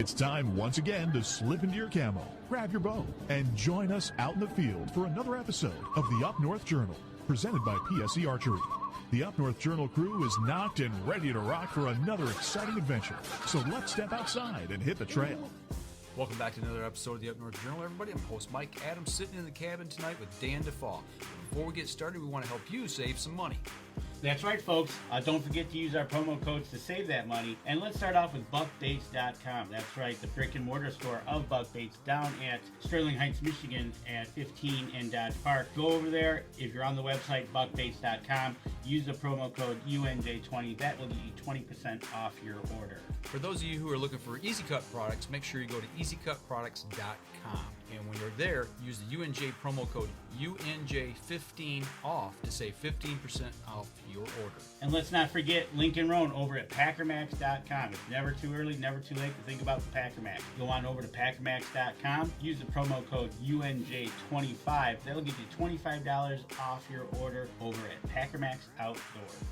It's time once again to slip into your camo, grab your bow, and join us out in the field for another episode of the Up North Journal, presented by PSE Archery. The Up North Journal crew is knocked and ready to rock for another exciting adventure. So let's step outside and hit the trail. Welcome back to another episode of the Up North Journal, everybody. I'm host Mike Adams, sitting in the cabin tonight with Dan DeFaw. Before we get started, we want to help you save some money. That's right, folks. Don't forget to use our promo codes to save that money. And let's start off with buckbaits.com. That's right, the brick and mortar store of Buck Baits down at Sterling Heights, Michigan at 15 and Dodge Park. Go over there. If you're on the website, buckbaits.com, use the promo code UNJ20. That will get you 20% off your order. For those of you who are looking for Easy Cut products, make sure you go to easycutproducts.com. And when you're there, use the UNJ promo code UNJ15 off to save 15% off your order. And let's not forget Lincoln Roan over at packermax.com. It's never too early, never too late to think about the Packer Max. Go on over to packermax.com, use the promo code UNJ25. That'll get you $25 off your order over at Packer Max Outdoors.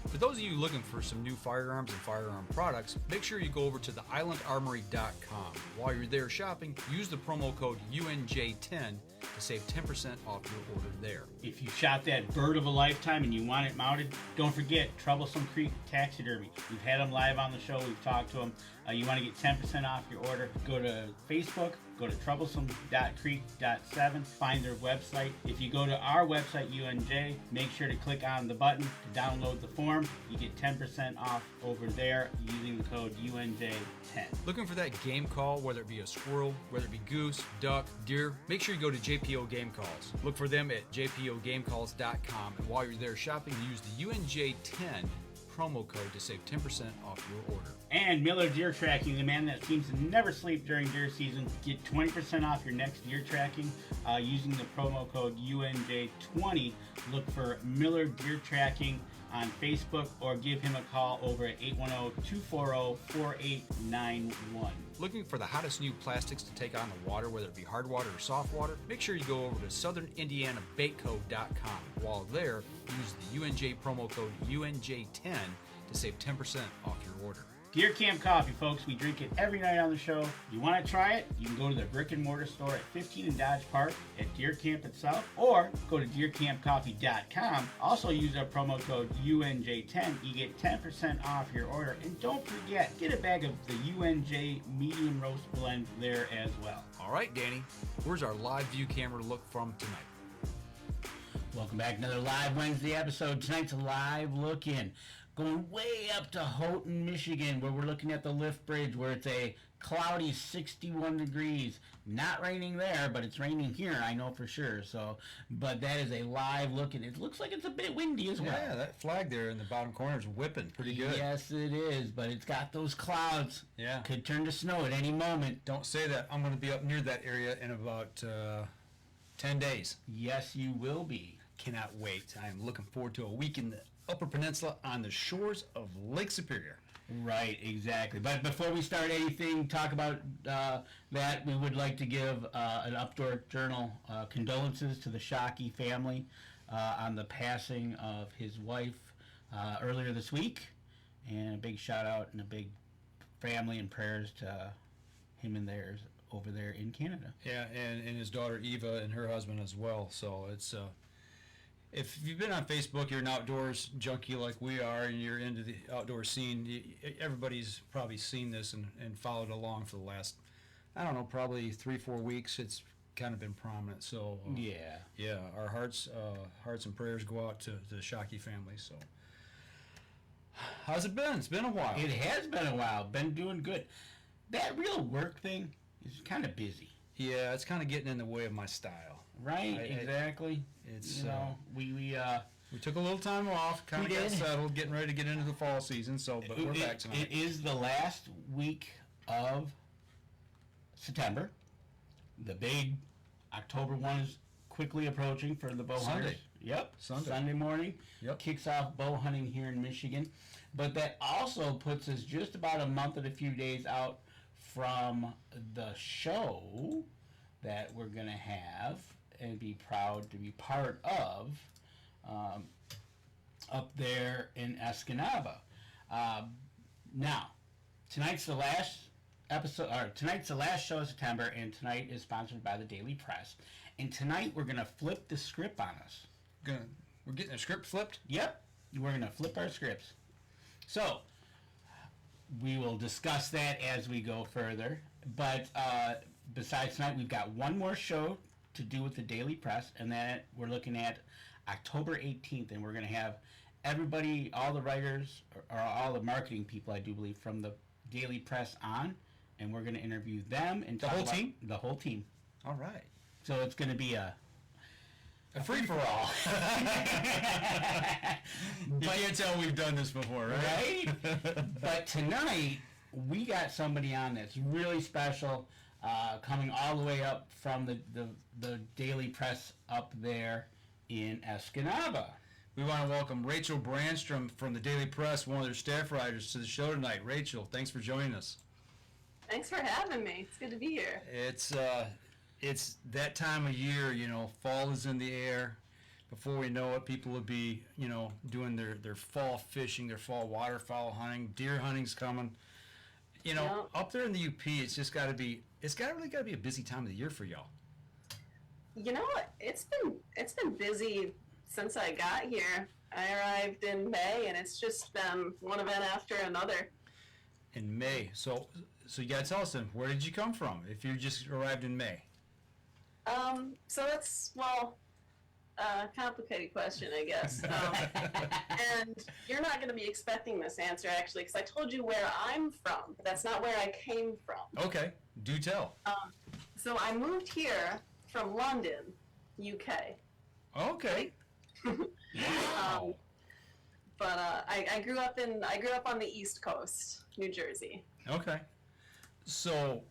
For those of you looking for some new firearms and firearm products, make sure you go over to the islandarmory.com. While you're there shopping, use the promo code UNJ10 to save 10% off your order there. If you shot that bird of a lifetime and you want it mounted, don't forget Troublesome Creek Taxidermy. We've had them live on the show. We've talked to them. You want to get 10% off your order, go to Facebook, go to troublesome.creek.7, find their website. If you go to our website, UNJ, make sure to click on the button to download the form. You get 10% off over there using the code UNJ10. Looking for that game call, whether it be a squirrel, whether it be goose, duck, deer, make sure you go to JPO Game Calls. Look for them at jpogamecalls.com, and while you're there shopping, use the UNJ10 promo code to save 10% off your order. And Miller Deer Tracking, the man that seems to never sleep during deer season. Get 20% off your next deer tracking using the promo code UNJ20. Look for Miller Deer Tracking on Facebook or give him a call over at 810-240-4891. Looking for the hottest new plastics to take on the water, whether it be hard water or soft water? Make sure you go over to southernindianabaitco.com. While there, use the UNJ promo code UNJ10 to save 10% off your order. Deer Camp Coffee, folks. We drink it every night on the show. You want to try it? You can go to the brick and mortar store at 15 and Dodge Park at Deer Camp itself, or go to deercampcoffee.com. Also use our promo code UNJ10. You get 10% off your order. And don't forget, get a bag of the UNJ medium roast blend there as well. All right, Danny, where's our live view camera look from tonight? Welcome back to another live Wednesday episode. Tonight's a live look in. Going way up to Houghton, Michigan, where we're looking at the lift bridge, where it's a cloudy 61 degrees. Not raining there, but it's raining here, I know for sure. So, but that is a live look, and it looks like it's a bit windy as well. Yeah, that flag there in the bottom corner is whipping pretty good. Yes, it is, but it's got those clouds. Yeah. Could turn to snow at any moment. Don't say that. I'm going to be up near that area in about 10 days. Yes, you will be. Cannot wait. I am looking forward to a week in the Upper Peninsula on the shores of Lake Superior. Right, exactly. But before we start anything, talk about that, we would like to give an Updoor Journal condolences to the Shockey family on the passing of his wife earlier this week. And a big shout out and a big family and prayers to him and theirs over there in Canada. Yeah, and his daughter Eva and her husband as well. So it's... if you've been on Facebook, you're an outdoors junkie like we are, and you're into the outdoor scene, everybody's probably seen this and followed along for the last, I don't know, probably 3-4 weeks. It's kind of been prominent. So yeah, our hearts and prayers go out to the Shockey family. So how's it been? It's been a while. It has been a while. Been doing good. That real work thing is kind of busy. Yeah, it's kind of getting in the way of my style. Right, exactly. It's we took a little time off, kind of got settled, getting ready to get into the fall season. So, but we're back tonight. It is the last week of September. The big October one is quickly approaching for the bow hunters. Yep, Sunday morning. Yep, kicks off bow hunting here in Michigan, but that also puts us just about a month and a few days out from the show that we're going to have and be proud to be part of up there in Escanaba. Now, tonight's the last tonight's the last show of September, and tonight is sponsored by the Daily Press. And tonight we're gonna flip the script on us. We're getting a script flipped? Yep, we're gonna flip our scripts. So we will discuss that as we go further. But besides tonight, we've got one more show to do with the Daily Press, and then we're looking at October 18th, and we're gonna have everybody, all the writers, or all the marketing people, I do believe, from the Daily Press on, and we're going to interview them and The talk whole about team? The whole team. All right. So it's going to be a free-for-all. You can't tell we've done this before, right? Right? But tonight, we got somebody on that's really special, coming all the way up from the Daily Press up there in Escanaba. We want to welcome Rachel Barnstrom from the Daily Press, one of their staff writers, to the show tonight. Rachel, thanks for joining us. Thanks for having me. It's good to be here. It's that time of year, fall is in the air. Before we know it, people will be, doing their fall fishing, their fall waterfowl hunting, deer hunting's coming. Up there in the UP, it's really got to be a busy time of the year for y'all. It's been busy since I got here. I arrived in May, and it's just been one event after another. In May, so you gotta tell us then, where did you come from? If you just arrived in May. So that's a complicated question, I guess. And you're not going to be expecting this answer actually, because I told you where I'm from, but that's not where I came from. Okay, do tell. So I moved here from London, UK. Okay. Wow. But I grew up on the East Coast, New Jersey. Okay. So,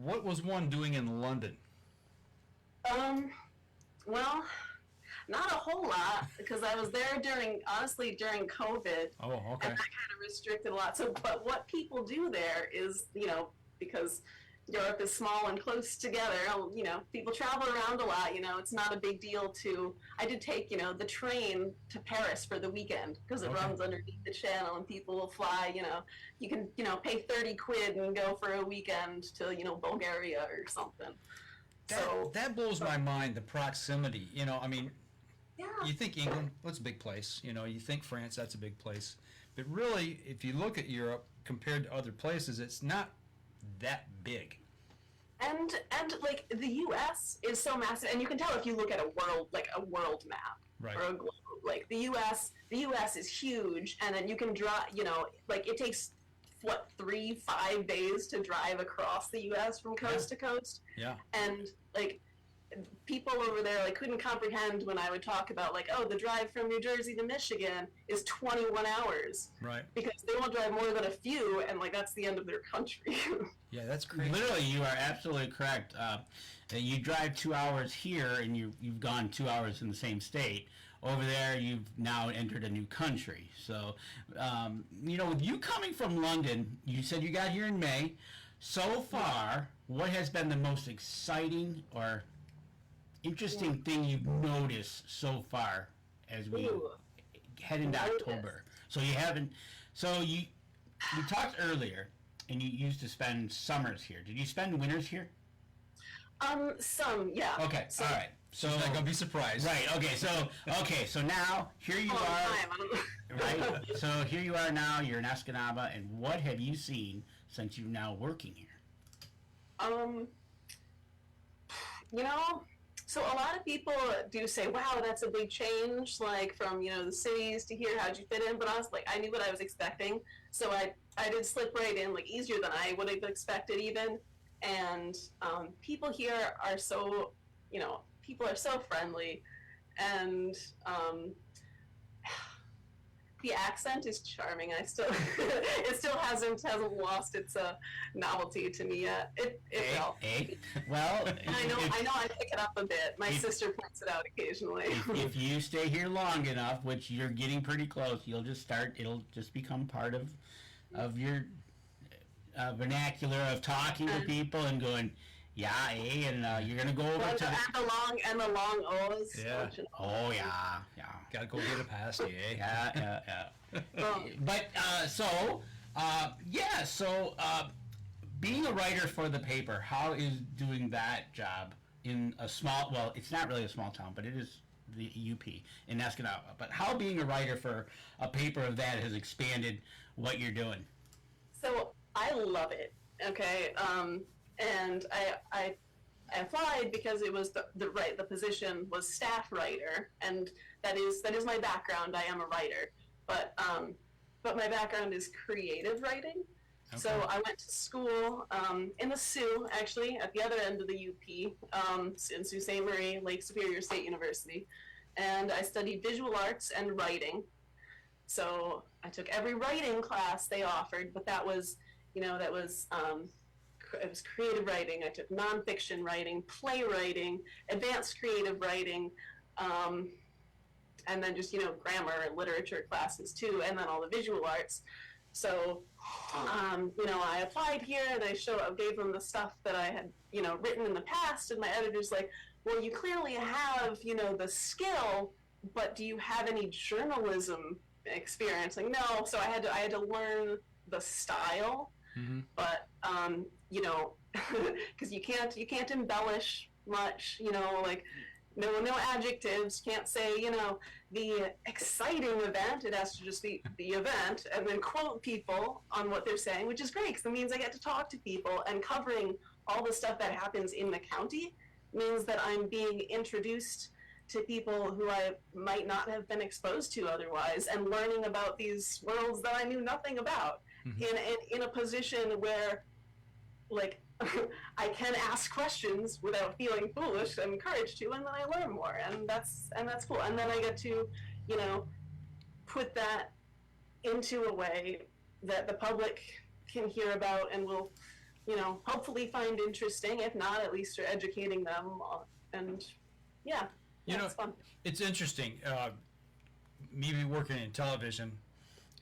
what was one doing in London? Well, not a whole lot, because I was there during COVID. Oh, okay. And that kind of restricted a lot. So, but what people do there is, because Europe is small and close together, people travel around a lot, it's not a big deal I did take, the train to Paris for the weekend, because it runs underneath the channel, and people will fly, you can, pay 30 quid and go for a weekend to, Bulgaria or something. That blows my mind, the proximity, Yeah. You think England, what's a big place, you think France, that's a big place, but really, if you look at Europe compared to other places, it's not that big. And like the U.S. is so massive, and you can tell if you look at a world map, right, or a globe. Like the U.S. is huge, and then you can drive. It takes 3-5 days to drive across the U.S. from coast to coast. Yeah. And people over there couldn't comprehend when I would talk about the drive from New Jersey to Michigan is 21 hours. Right. Because they won't drive more than a few, and that's the end of their country. Yeah, that's crazy. Literally, you are absolutely correct. You drive 2 hours here, and you've gone 2 hours in the same state. Over there, you've now entered a new country. So, with you coming from London, you said you got here in May. So far, what has been the most exciting or interesting thing you've noticed so far as we head into October? So you haven't. So we talked earlier, and you used to spend summers here. Did you spend winters here? Some, yeah. Okay, So, all right. So she's not gonna be surprised. Right. Okay. So now here you are. Right. So here you are now. You're in Escanaba, and what have you seen since you're now working here? So a lot of people do say, "Wow, that's a big change, from the cities to here. How'd you fit in?" But honestly, I knew what I was expecting, so I did slip right in, easier than I would have expected even. And people here are so, people are so friendly, and the accent is charming. It still hasn't lost its novelty to me yet. Well, I know I pick it up a bit. My sister points it out occasionally. If you stay here long enough, which you're getting pretty close, it'll just become part of your vernacular of talking to people and going, yeah, and you're gonna go over to the long O's. Yeah. Oh yeah. Gotta go get a pasty, eh? Yeah. But Being a writer for the paper, how is doing that job in a small, well, it's not really a small town, but it is the UP in Escanaba. But how being a writer for a paper of that has expanded what you're doing? So I love it. Okay, and I applied because it was the position was staff writer, and that is my background. I am a writer, but my background is creative writing. Okay. So I went to school in the Sioux, actually, at the other end of the UP, in Sault Ste. Marie, Lake Superior State University, and I studied visual arts and writing. So I took every writing class they offered, but that was, it was creative writing. I took nonfiction writing, playwriting, advanced creative writing, and then just, grammar and literature classes too, and then all the visual arts. So, I applied here and I gave them the stuff that I had, written in the past, and my editor's like, well, you clearly have, the skill, but do you have any journalism experience? Like, no. So I had to learn the style, but, because you can't embellish much, like, no adjectives, can't say, the exciting event. It has to just be the event, and then quote people on what they're saying, which is great because it means I get to talk to people, and covering all the stuff that happens in the county means that I'm being introduced to people who I might not have been exposed to otherwise, and learning about these worlds that I knew nothing about in a position where, like, I can ask questions without feeling foolish. I'm encouraged to, and then I learn more, and that's cool. And then I get to, put that into a way that the public can hear about and will, hopefully find interesting. If not, at least you're educating them, and it's fun. It's interesting. Me working in television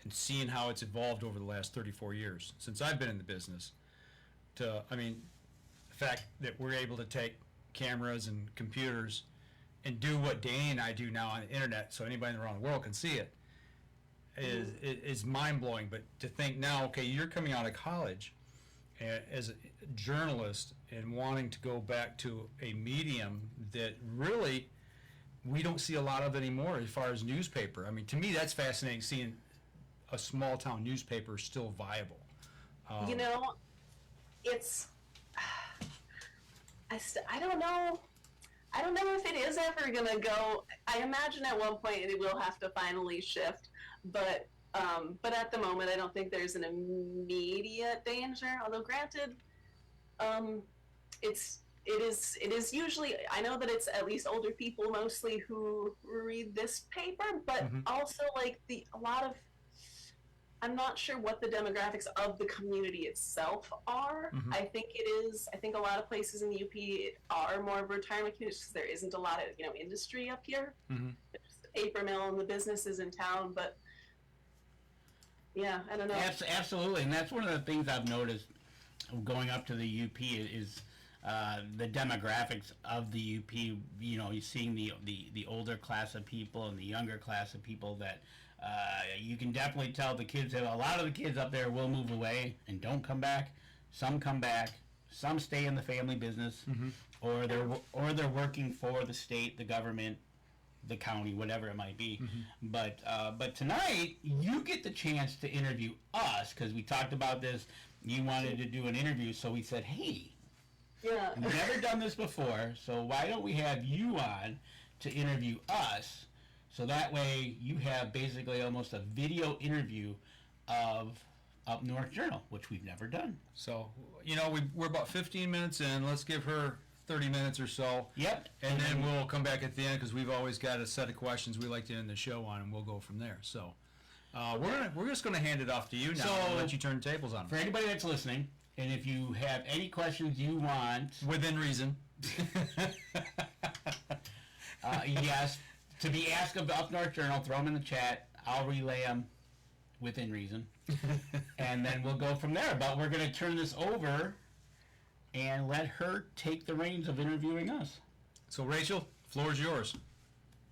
and seeing how it's evolved over the last 34 years since I've been in the business. The fact that we're able to take cameras and computers and do what Danny and I do now on the internet, so anybody around the world can see it, is mind-blowing. But to think now, okay, you're coming out of college as a journalist and wanting to go back to a medium that really we don't see a lot of anymore as far as newspaper. I mean, to me, that's fascinating, seeing a small-town newspaper still viable. It's, I don't know if it is ever gonna go. I imagine at one point it will have to finally shift, but at the moment I don't think there's an immediate danger. Although granted, it is usually, I know that it's at least older people mostly who read this paper, but also like a lot of, I'm not sure what the demographics of the community itself are. I think a lot of places in the UP are more of retirement communities because there isn't a lot of, industry up here. There's the paper mill and the businesses in town, but yeah, I don't know. Absolutely, and that's one of the things I've noticed going up to the UP is the demographics of the UP. You're seeing the older class of people and the younger class of people that you can definitely tell a lot of the kids up there will move away and don't come back. Some come back. Some stay in the family business, or they're working for the state, the government, the county, whatever it might be. But tonight you get the chance to interview us because we talked about this. You wanted to do an interview, so we said, hey, we've never done this before, so why don't we have you on to interview us? So that way you have basically almost a video interview of Up North Journal, which we've never done. So, we're about 15 minutes in. Let's give her 30 minutes or so. Yep. And then we'll come back at the end because we've always got a set of questions we like to end the show on, and we'll go from there. So we're just going to hand it off to you now and let you turn the tables on them. For anybody that's listening, and if you have any questions you want... Within reason. Yes. To be asked of the Up North Journal, throw them in the chat. I'll relay them within reason. And then we'll go from there. But we're going to turn this over and let her take the reins of interviewing us. So, Rachel, floor is yours.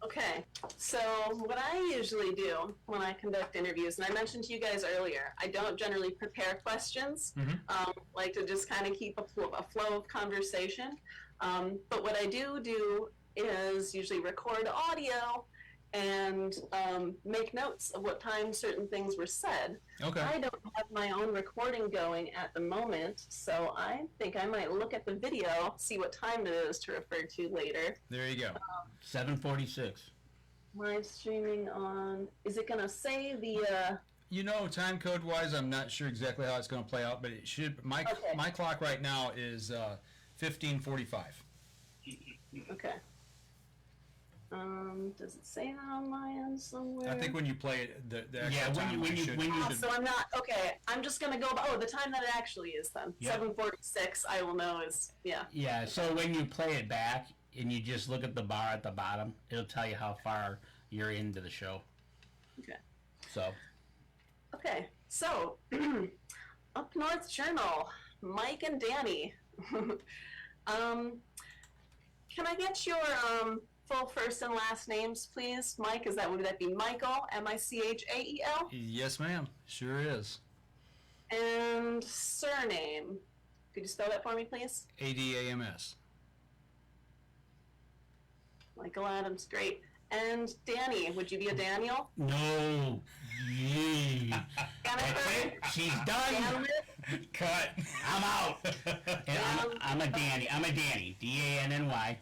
Okay, so what I usually do when I conduct interviews, and I mentioned to you guys earlier, I don't generally prepare questions. Like to just kind of keep a flow of conversation. But what I do is usually record audio and make notes of what time certain things were said. Okay. I don't have my own recording going at the moment, so I think I might look at the video, see what time it is to refer to later. There you go. 7:46. Live streaming on. Is it gonna say the? Time code wise, I'm not sure exactly how it's going to play out, but it should. My clock right now is 15:45. Okay. Does it say that on my end somewhere? I think when you play it, the actual time when you So I'm not okay. I'm just gonna go. The time that it actually is then. Yep. 7:46. I will know is yeah. Yeah, so when you play it back and you just look at the bar at the bottom, it'll tell you how far you're into the show. Okay. So, Up North Journal, Mike and Danny. Can I get your full first and last names, please? Mike, would that be Michael, Michael? Yes, ma'am. Sure is. And surname. Could you spell that for me, please? ADAMS. Michael Adams, great. And Danny, would you be a Daniel? no. Yeah. Jennifer? She's done. Danny? Cut. I'm out. And I'm a Danny. D-A-N-N-Y.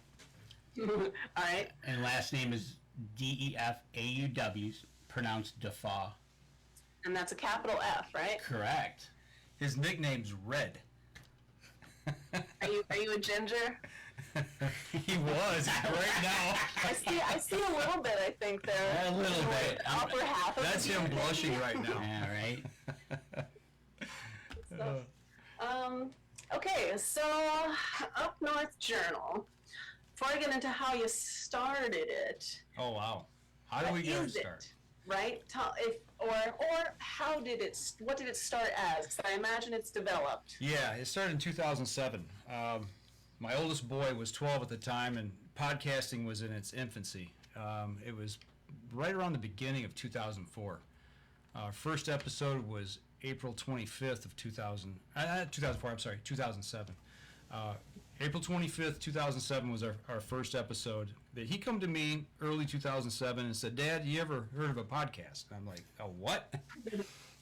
All right. And last name is D-E-F-A-U-W, pronounced Defaw. And that's a capital F, right? Correct. His nickname's Red. Are you a ginger? He was right now. I see a little bit, I think, there. A little bit. Upper half of That's the him beard. blushing right now. Yeah, right? Okay, so Up North Journal. Before I get into how you started it, Oh wow! How do we get it started? right? What did it start as? 'Cause I imagine it's developed. Yeah, it started in 2007. My oldest boy was 12 at the time, and podcasting was in its infancy. It was right around the beginning of 2004. First episode was April 25th of 2004. I'm sorry, 2007. April 25th, 2007 was our first episode. But he come to me early 2007 and said, "Dad, you ever heard of a podcast?" And I'm like, "A what?"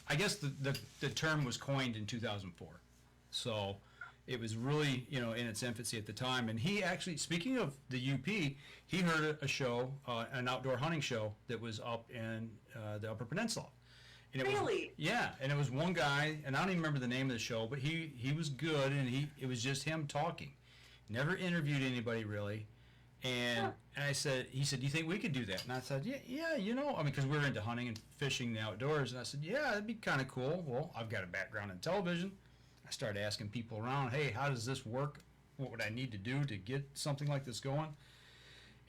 I guess the term was coined in 2004. So it was really, in its infancy at the time. And he actually, speaking of the UP, he heard a show, an outdoor hunting show that was up in the Upper Peninsula. And Really? Yeah, and it was one guy, and I don't even remember the name of the show, but he was good, and it was just him talking. Never interviewed anybody really. And he said, "Do you think we could do that?" And I said, yeah, because we were into hunting and fishing the outdoors. And I said, "Yeah, that'd be kind of cool." Well, I've got a background in television. I started asking people around, "Hey, how does this work? What would I need to do to get something like this going?"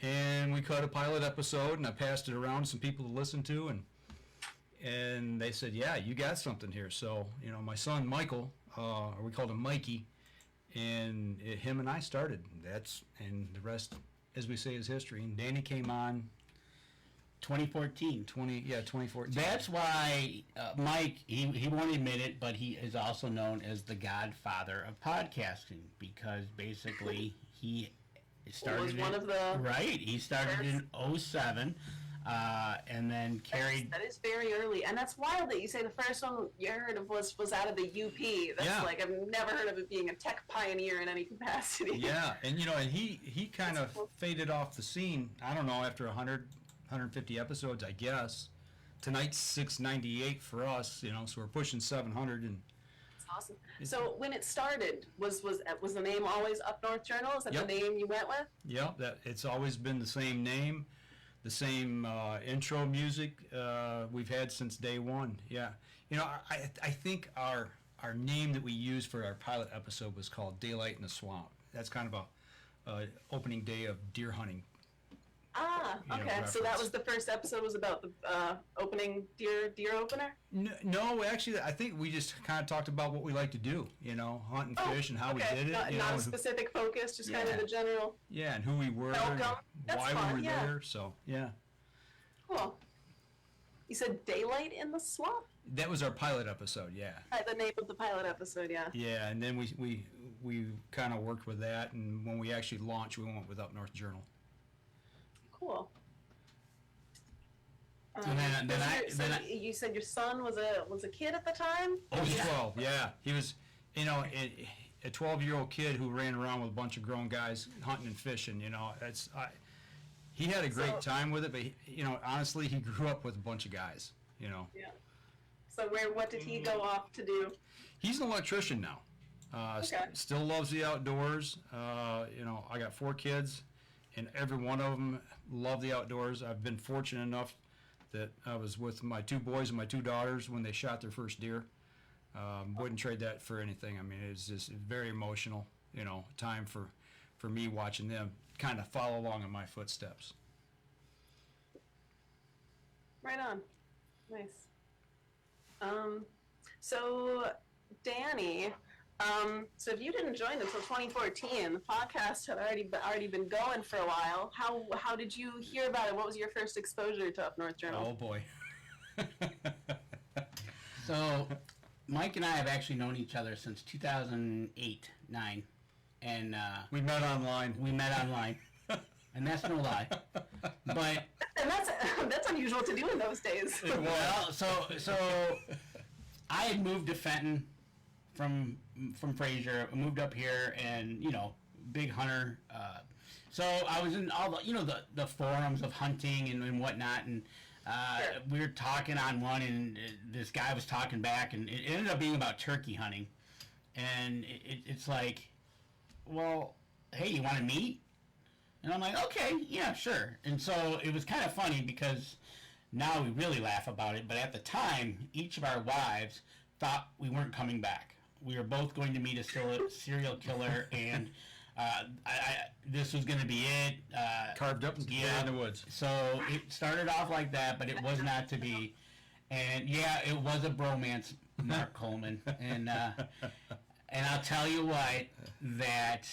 And we cut a pilot episode, and I passed it around to some people to listen to, and they said, "Yeah, you got something here." So, my son Michael, or we called him Mikey, and him and I started. And the rest, as we say, is history. And Danny came on 2014. 2014. That's why Mike, he won't admit it, but he is also known as the godfather of podcasting, because basically he started Was one of the right. He started in 2007. And then carried. That is very early, and that's wild that you say the first one you heard of was out of the UP. That's Yeah. like I've never heard of it being a tech pioneer in any capacity. Yeah, and and he kind of faded off the scene. I don't know, after 100, 150 episodes, I guess. Tonight's 698 for us, so we're pushing 700, and It's awesome. So when it started, was the name always Up North Journal? Is that Yep. the name you went with? yeah, that it's always been the same name. The same intro music we've had since day one. Yeah, I think our name that we used for our pilot episode was called Daylight in the Swamp. That's kind of a opening day of deer hunting Okay. So that was the first episode, was about the opening deer opener? No, actually, I think we just kind of talked about what we like to do, hunt and fish and how we did it. Not a specific focus, just kind of the general. Yeah, and who we were, and why we were there. So, yeah. Cool. You said Daylight in the Swamp? That was our pilot episode, yeah. The name of the pilot episode, yeah. Yeah, and then we kind of worked with that, and when we actually launched, we went with Up North Journal. Cool. And then You said your son was a kid at the time? Oh, 12, yeah. He was, a 12-year-old kid who ran around with a bunch of grown guys hunting and fishing, he had a great time with it, but, honestly, he grew up with a bunch of guys, Yeah. So what did he go off to do? He's an electrician now. Still loves the outdoors. I got 4 kids, and every one of them love the outdoors. I've been fortunate enough that I was with my 2 boys and my 2 daughters when they shot their first deer. Wouldn't trade that for anything. I mean, it's just very emotional, time for me watching them kind of follow along in my footsteps. Right on. Nice. So Danny, so if you didn't join until 2014, the podcast had already been going for a while. How did you hear about it? What was your first exposure to Up North Journal? Oh boy. So Mike and I have actually known each other since 2008-9, and We met online. And that's no lie. But And that's unusual to do in those days. well, so I had moved to Fenton from Fraser. I moved up here, and big hunter. So I was in all the forums of hunting and whatnot, and we were talking on one, and this guy was talking back, and it ended up being about turkey hunting, and it's like, well, hey, you want to meet? And I'm like, okay, yeah, sure. And so it was kind of funny because now we really laugh about it, but at the time, each of our wives thought we weren't coming back. We were both going to meet a serial killer, and this was going to be it. Carved up in the woods. So it started off like that, but it was not to be. And yeah, it was a bromance, Mark Coleman. And I'll tell you what, that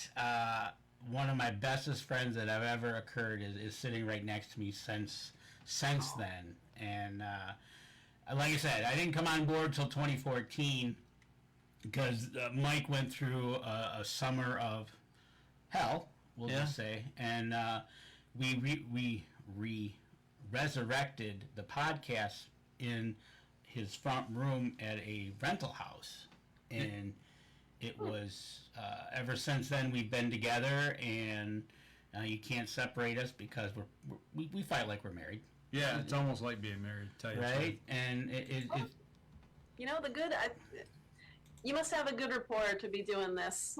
one of my bestest friends that have ever occurred is sitting right next to me since then. And like I said, I didn't come on board till 2014 because Mike went through a summer of hell, we'll just say, and we resurrected the podcast in his front room at a rental house, and it was ever since then we've been together, and you can't separate us because we fight like we're married. Yeah, it's almost like being married, tell you right? And it you must have a good rapport to be doing this.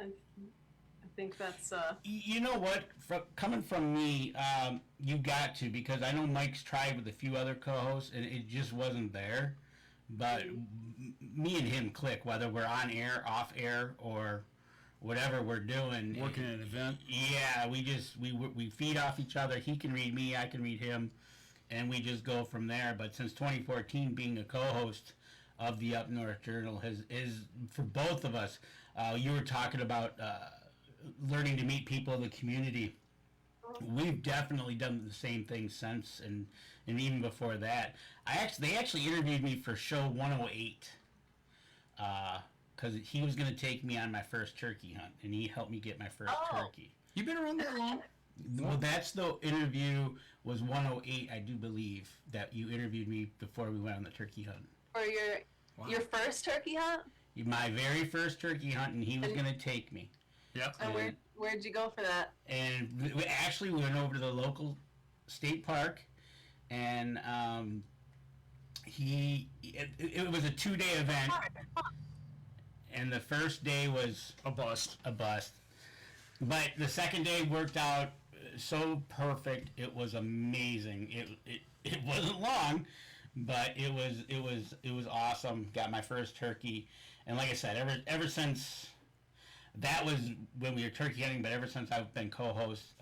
I think that's You know what? Coming from me, you got to, because I know Mike's tried with a few other co-hosts, and it just wasn't there. But me and him click, whether we're on air, off air, or whatever we're doing. Working at an event. Yeah, we feed off each other. He can read me, I can read him, and we just go from there. But since 2014, being a co-host of the Up North Journal is for both of us. You were talking about learning to meet people in the community. We've definitely done the same thing since, and even before that. They actually interviewed me for show 108 because he was going to take me on my first turkey hunt, and he helped me get my first turkey. You been around that long? Well, that's the interview was 108, I do believe, that you interviewed me before we went on the turkey hunt. for your first turkey hunt. My very first turkey hunt, and he was going to take me. Yep. And where'd you go for that? And we went over to the local state park, and it was a 2-day event, and the first day was A bust. But the second day worked out so perfect. It was amazing. It wasn't long, but it was awesome. Got my first turkey, and like I said, ever since that was when we were turkey hunting. But ever since I've been co-host,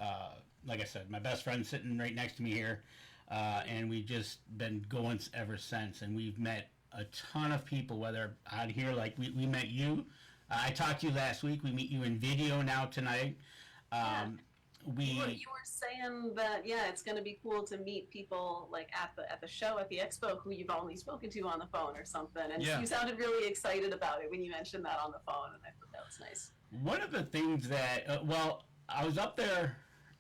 like I said, my best friend's sitting right next to me here, and we've just been going ever since. And we've met a ton of people, whether out here, like we met you. I talked to you last week. We meet you in video now tonight. You were saying that it's going to be cool to meet people like at the show at the expo who you've only spoken to on the phone or something, and you sounded really excited about it when you mentioned that on the phone, and I thought that was nice. One of the things that I was up there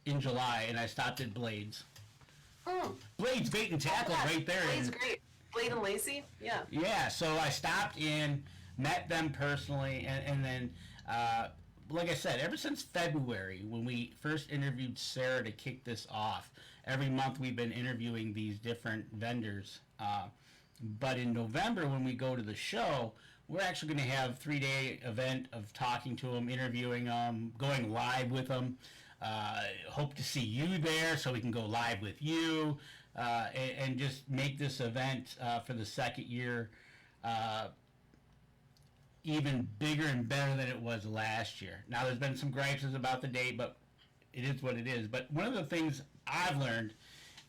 in July and I stopped at Blades. Blades Bait and Tackle right there. Blades great. Blade and Lacey, yeah. Yeah, so I stopped in, met them personally, and then. Like I said, ever since February, when we first interviewed Sarah to kick this off, every month we've been interviewing these different vendors. But in November, when we go to the show, we're actually going to have a 3-day event of talking to them, interviewing them, going live with them. Hope to see you there so we can go live with you and just make this event for the second year even bigger and better than it was last year. Now, there's been some gripes about the date, but it is what it is. But one of the things I've learned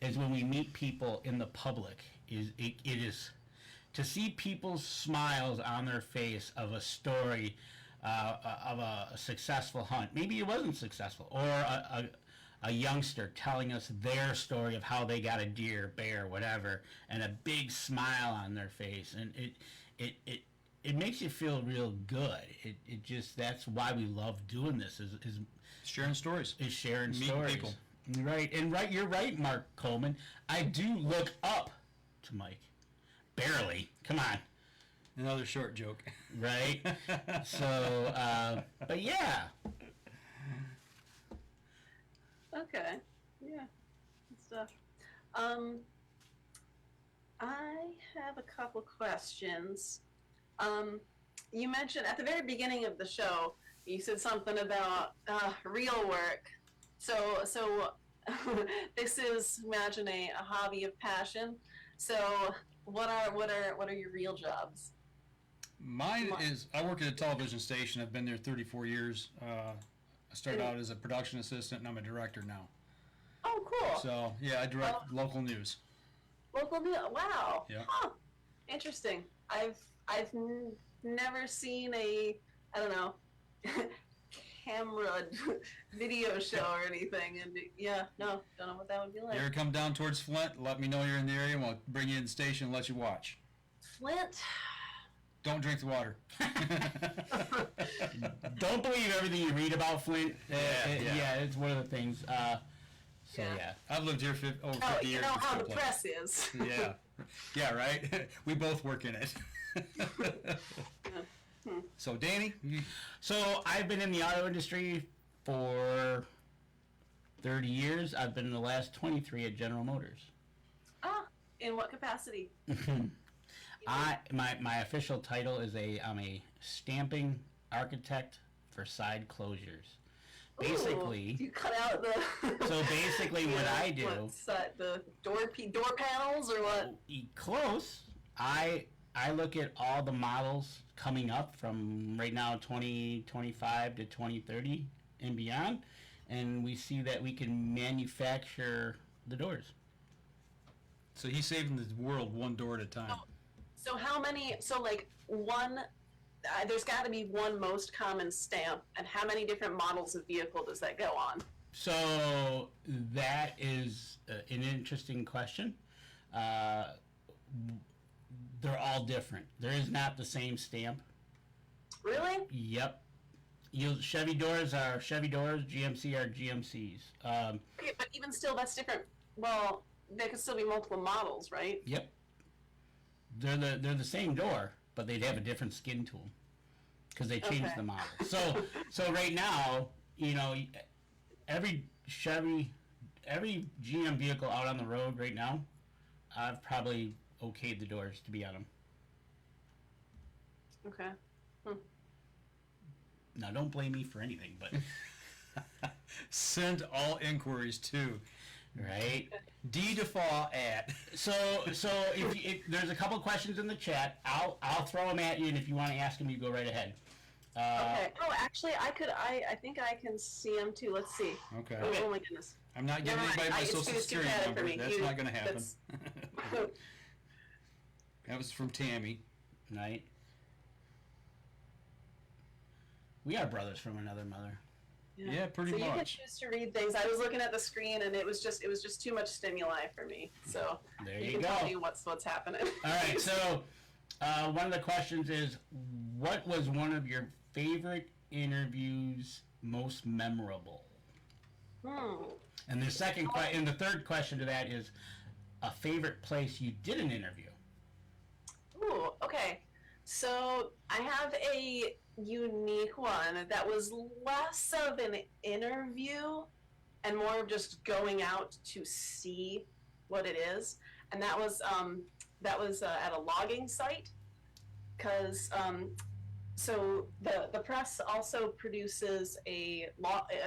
is when we meet people in the public, it is to see people's smiles on their face of a story of a successful hunt. Maybe it wasn't successful, or a youngster telling us their story of how they got a deer, bear, whatever, and a big smile on their face, and it makes you feel real good. It just, that's why we love doing this, is sharing stories. Is sharing Meeting stories. people. Right, and you're right, Mark Coleman. I do look up to Mike. Barely. Come on. Another short joke. Right? So, but yeah. Okay. Yeah. Good stuff. I have a couple questions. You mentioned at the very beginning of the show, you said something about real work. So this is, imagine a hobby of passion. So what are your real jobs? Mine is, I work at a television station. I've been there 34 years. I started out as a production assistant, and I'm a director now. Oh, cool. So yeah, I direct local news. Local news. Wow. Yeah. Huh. Interesting. I've never seen I don't know, camera video show or anything, and don't know what that would be like. You ever come down towards Flint? Let me know you're in the area, and we'll bring you in the station and let you watch. Flint. Don't drink the water. Don't believe everything you read about Flint. Yeah, it's one of the things. Yeah. I've lived here over 50 years. You know how the press is. Yeah. Yeah, right? We both work in it. So, Danny? So, I've been in the auto industry for 30 years. I've been in the last 23 at General Motors. In what capacity? My official title is I'm a stamping architect for side closures. Basically, you cut out the. So basically, what I do. What's that? The door panels or what? Close. I look at all the models coming up from right now 2025 to 2030 and beyond, and we see that we can manufacture the doors. So he's saving the world one door at a time. So how many? So like one. There's got to be one most common stamp, and how many different models of vehicle does that go on? So that is an interesting question. They're all different. There is not the same stamp. Really? Yep. Chevy doors are Chevy doors. GMC are GMCs. Okay, but even still, that's different. Well, there could still be multiple models, right? Yep. They're the same door, but they'd have a different skin to them because they changed the model. So right now, every Chevy, every GM vehicle out on the road right now, I've probably okayed the doors to be on them. Okay. Now, don't blame me for anything, but send all inquiries to. Right. DeFaw at. So if there's a couple questions in the chat, I'll throw them at you, and if you want to ask them, you go right ahead. Okay. Oh, actually, I think I can see them too. Let's see. Okay. Oh my goodness. I'm not giving Never anybody mind. my It's social too security bad for number. me. That's not going to happen. that's- That was from Tammy. Right? We are brothers from another mother. Yeah, pretty so you can much. choose to read things. I was looking at the screen, and it was just too much stimuli for me. So There you you can go. tell me what's happening. All right, so one of the questions is, what was one of your favorite interviews most memorable? And the the third question to that is a favorite place you did an interview. Ooh, okay. So I have a unique one that was less of an interview and more of just going out to see what it is, and that was at a logging site, because so the press also produces a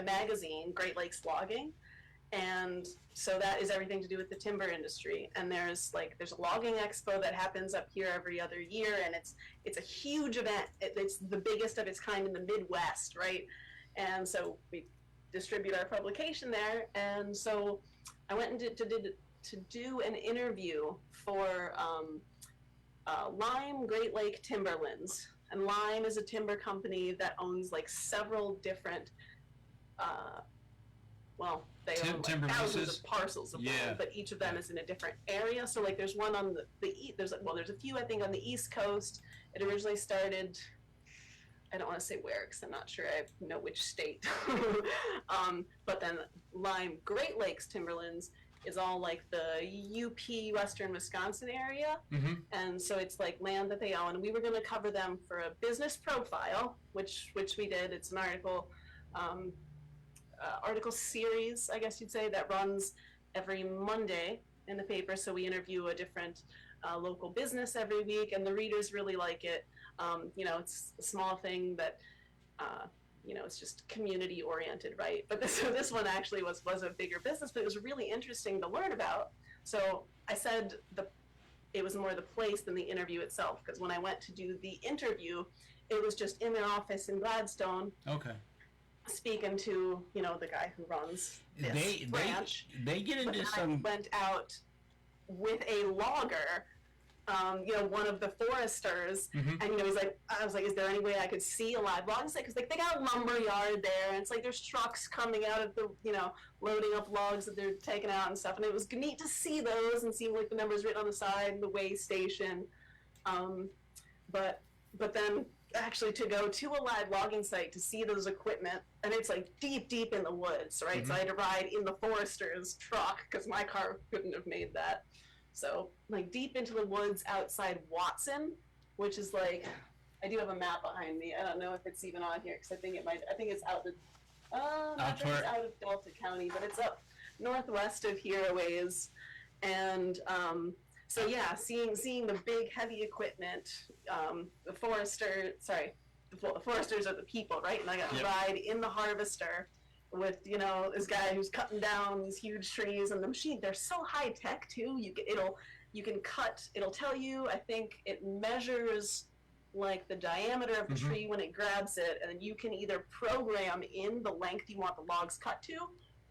magazine, Great Lakes Logging, and so that is everything to do with the timber industry. And there's a logging expo that happens up here every other year, and it's a huge event. It's the biggest of its kind in the Midwest, right? And so we distribute our publication there, and so I went and to do an interview for Lime Great Lake Timberlands. And Lime is a timber company that owns several different they own timber thousands leases? of parcels of Yeah. land, but each of them is in a different area. So there's one on there's a few, I think, on the East Coast. It originally started, I don't want to say where because I'm not sure I know which state. But then Lime Great Lakes Timberlands is all the UP Western Wisconsin area. Mm-hmm. And so it's land that they own. And we were going to cover them for a business profile, which we did. It's an article series, I guess you'd say, that runs every Monday in the paper. So we interview a different local business every week, and the readers really like it. It's a small thing that, it's just community oriented, right? But this one actually was a bigger business, but it was really interesting to learn about. So I said it was more the place than the interview itself, because when I went to do the interview, it was just in their office in Gladstone. Okay. Speaking to the guy who runs this branch. They get into I went out with a logger, one of the foresters, and he's I was like, is there any way I could see a live log site? Because they got a lumber yard there, and it's there's trucks coming out of the loading up logs that they're taking out and stuff, and it was neat to see those and see the numbers written on the side and the weigh station, but then actually to go to a live logging site to see those equipment, and it's deep in the woods, right? So I had to ride in the forester's truck because my car couldn't have made that. So deep into the woods outside Watson, which is I do have a map behind me. I don't know if it's even on here because I think it's out not sure it's out of Delta County, but it's up northwest of here a ways. And so yeah, seeing the big heavy equipment, the foresters are the people, right? And I got to ride in the harvester with this guy who's cutting down these huge trees, and the machine, they're so high tech too. It'll tell you, I think it measures the diameter of the tree when it grabs it, and then you can either program in the length you want the logs cut to,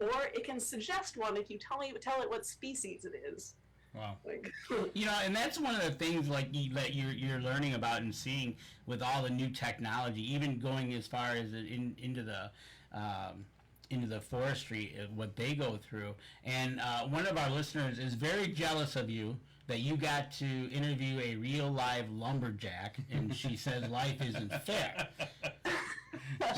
or it can suggest one if you tell it what species it is. Wow. And that's one of the things that you're learning about and seeing with all the new technology, even going as far as into the forestry, what they go through. And one of our listeners is very jealous of you that you got to interview a real live lumberjack, and she says life isn't fair. Well,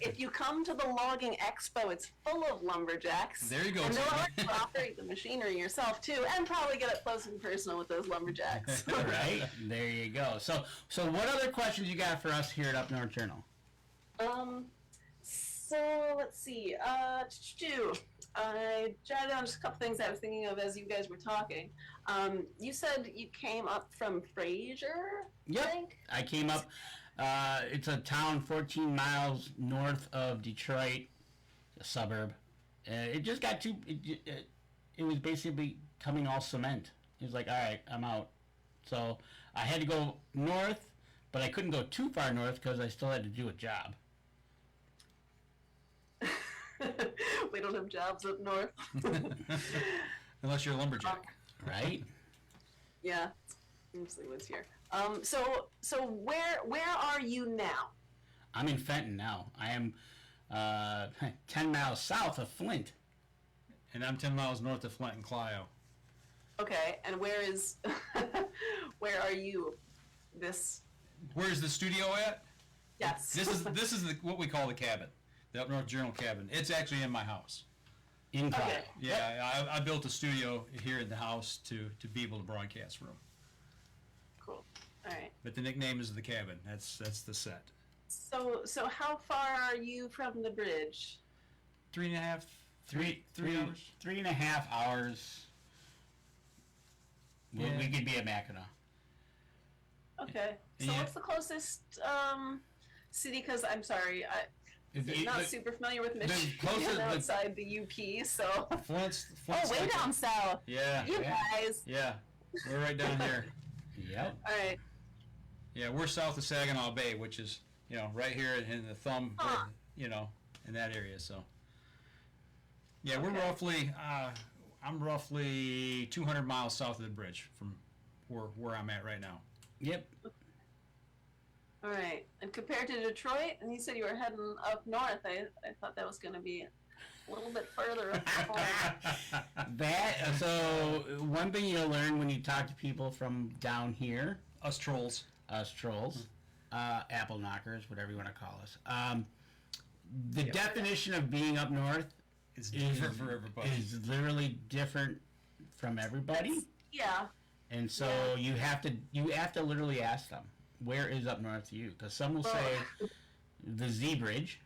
if you come to the logging expo, it's full of lumberjacks. There you go. And they'll let you operate the machinery yourself too, and probably get up close and personal with those lumberjacks. Right? There you go. So what other questions you got for us here at Up North Journal? So let's see. I jotted down just a couple things I was thinking of as you guys were talking. You said you came up from Fraser. Yep. I came up. It's a town 14 miles north of Detroit, a suburb. It just got too. It was basically coming all cement. It was like, all right, I'm out. So I had to go north, but I couldn't go too far north because I still had to do a job. We don't have jobs up north. Unless you're a lumberjack. Right? Yeah, mostly woods here. So where are you now? I'm in Fenton now. I am 10 miles south of Flint. And I'm 10 miles north of Flint and Clio. Okay, and where are you? Where's the studio at? Yes. This is what we call the cabin, the Up North Journal cabin. It's actually in my house. In Clio. Okay. Yeah, I built a studio here in the house to be able to broadcast from. Cool. All right. But the nickname is the cabin. That's the set. So how far are you from the bridge? 3.5, three hours. 3.5 hours. Yeah. We could be at Mackinac. Okay. So Yeah. what's the closest city? Because I'm sorry, I'm not super familiar with Michigan closest- outside the UP. So Flint's way like down south. Yeah. You guys. Yeah. We're right down here. Yep. All right. Yeah, we're south of Saginaw Bay, which is, right here in the thumb, in that area. So, yeah, we're Okay. I'm roughly 200 miles south of the bridge from where I'm at right now. Yep. All right. And compared to Detroit, and you said you were heading up north, I thought that was going to be a little bit further up north. So one thing you'll learn when you talk to people from down here, Us trolls. apple knockers, whatever you want to call us. The definition of being up north It's different for everybody. is literally different from everybody. Yeah. And so you have to literally ask them, where is up north to you? Because some will say the Z Bridge,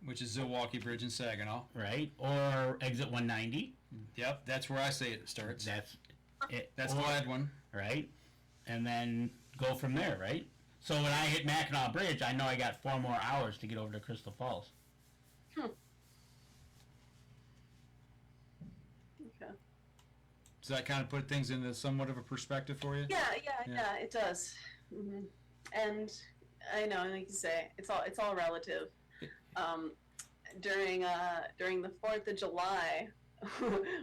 Which is Zilwaukee Bridge in Saginaw. right? Or exit 190. Yep, that's where I say it starts. That's it. That's Or- the lad one. right? And then go from there, right? So when I hit Mackinac Bridge, I know I got 4 more hours to get over to Crystal Falls. Okay. Does that kind of put things into somewhat of a perspective for you? Yeah, it does. And I know, like you say, it's all relative. During the 4th of July,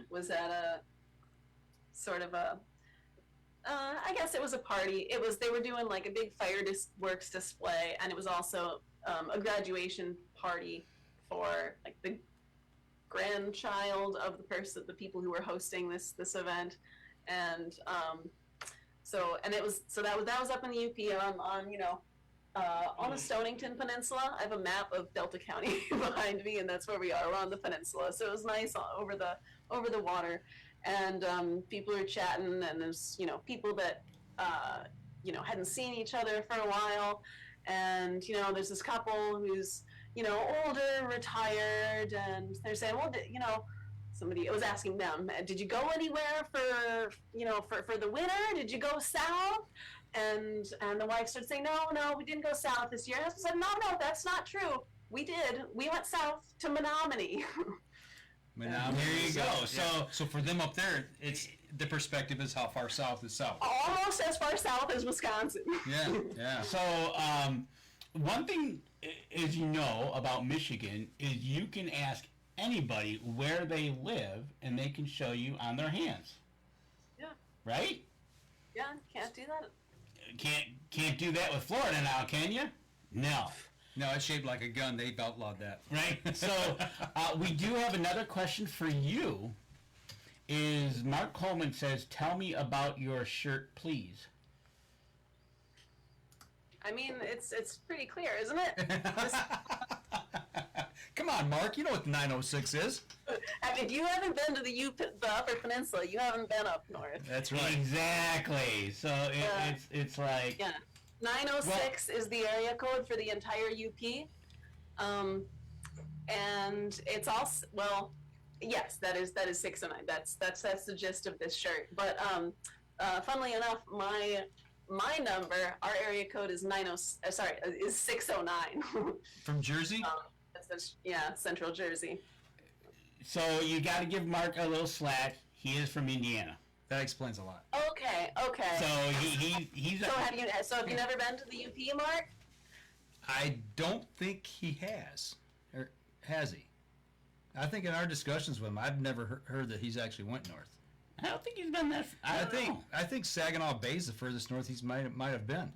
was at a sort of a, I guess it was a party. They were doing like a big fireworks display, and it was also a graduation party for like the grandchild of the people who were hosting this event, and that was up in the UP on the Stonington Peninsula. I have a map of Delta County behind me, and that's where we are. We're on the peninsula, so it was nice over the water, and people are chatting, and there's people that hadn't seen each other for a while, and there's this couple who's older, retired, and they're saying, well, somebody was asking them, did you go anywhere for the winter? Did you go south? And the wife started saying, no, we didn't go south this year. And the husband said, no, that's not true. We did. We went south to Menominee. There you go. So for them up there, it's the perspective is how far south is south. Almost as far south as Wisconsin. Yeah. So one thing is about Michigan is you can ask anybody where they live, and they can show you on their hands. Yeah. Right? Yeah, can't do that. Can't do that with Florida now, can you? No. No, it's shaped like a gun. They've outlawed that. Right. So we do have another question for you. Is Mark Coleman says, tell me about your shirt, please. I mean, it's pretty clear, isn't it? Come on, Mark. You know what the 906 is. I mean, if you haven't been to the Upper Peninsula, you haven't been up north. That's right. Exactly. So it's like... Yeah. 906 is the area code for the entire UP. And it's also, yes, that is 609. That's the gist of this shirt. But funnily enough, my number, our area code is 609. From Jersey? Central Jersey. So you got to give Mark a little slack. He is from Indiana. That explains a lot. Okay. So he's. So have you never been to the UP, Mark? I don't think he has. Or has he? I think in our discussions with him, I've never heard that he's actually went north. I don't think he's been that. I think Saginaw Bay is the furthest north he's might have been.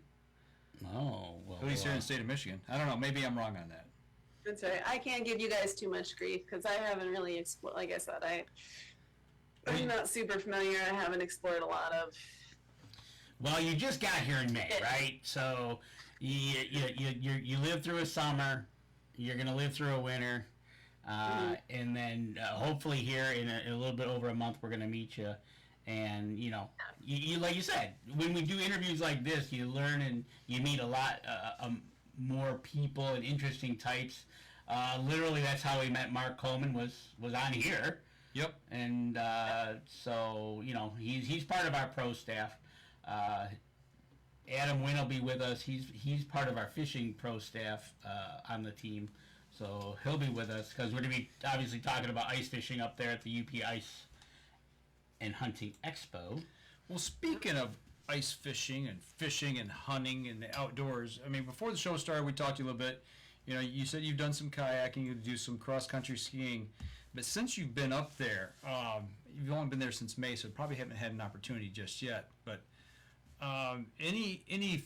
Oh, well. At least here in the state of Michigan. I don't know. Maybe I'm wrong on that. That's right. I can't give you guys too much grief because I haven't really explored. Like I said, I'm not super familiar. I haven't explored a lot of. Well, you just got here in May, right? So you lived through a summer. You're gonna live through a winter, and then hopefully here in a little bit over a month we're gonna meet you. And you like you said, when we do interviews like this, you learn and you meet a lot more people and interesting types. Literally, that's how we met Mark Coleman. Was on here. Yep. And so he's part of our pro staff. Adam Wynn will be with us. He's part of our fishing pro staff on the team, so he'll be with us because we're going to be obviously talking about ice fishing up there at the UP Ice and Hunting Expo. Well, speaking of ice fishing and hunting and the outdoors, I mean, before the show started, we talked to you a little bit. You said you've done some kayaking, you do some cross-country skiing, but since you've been up there, you've only been there since May, so probably haven't had an opportunity just yet. But any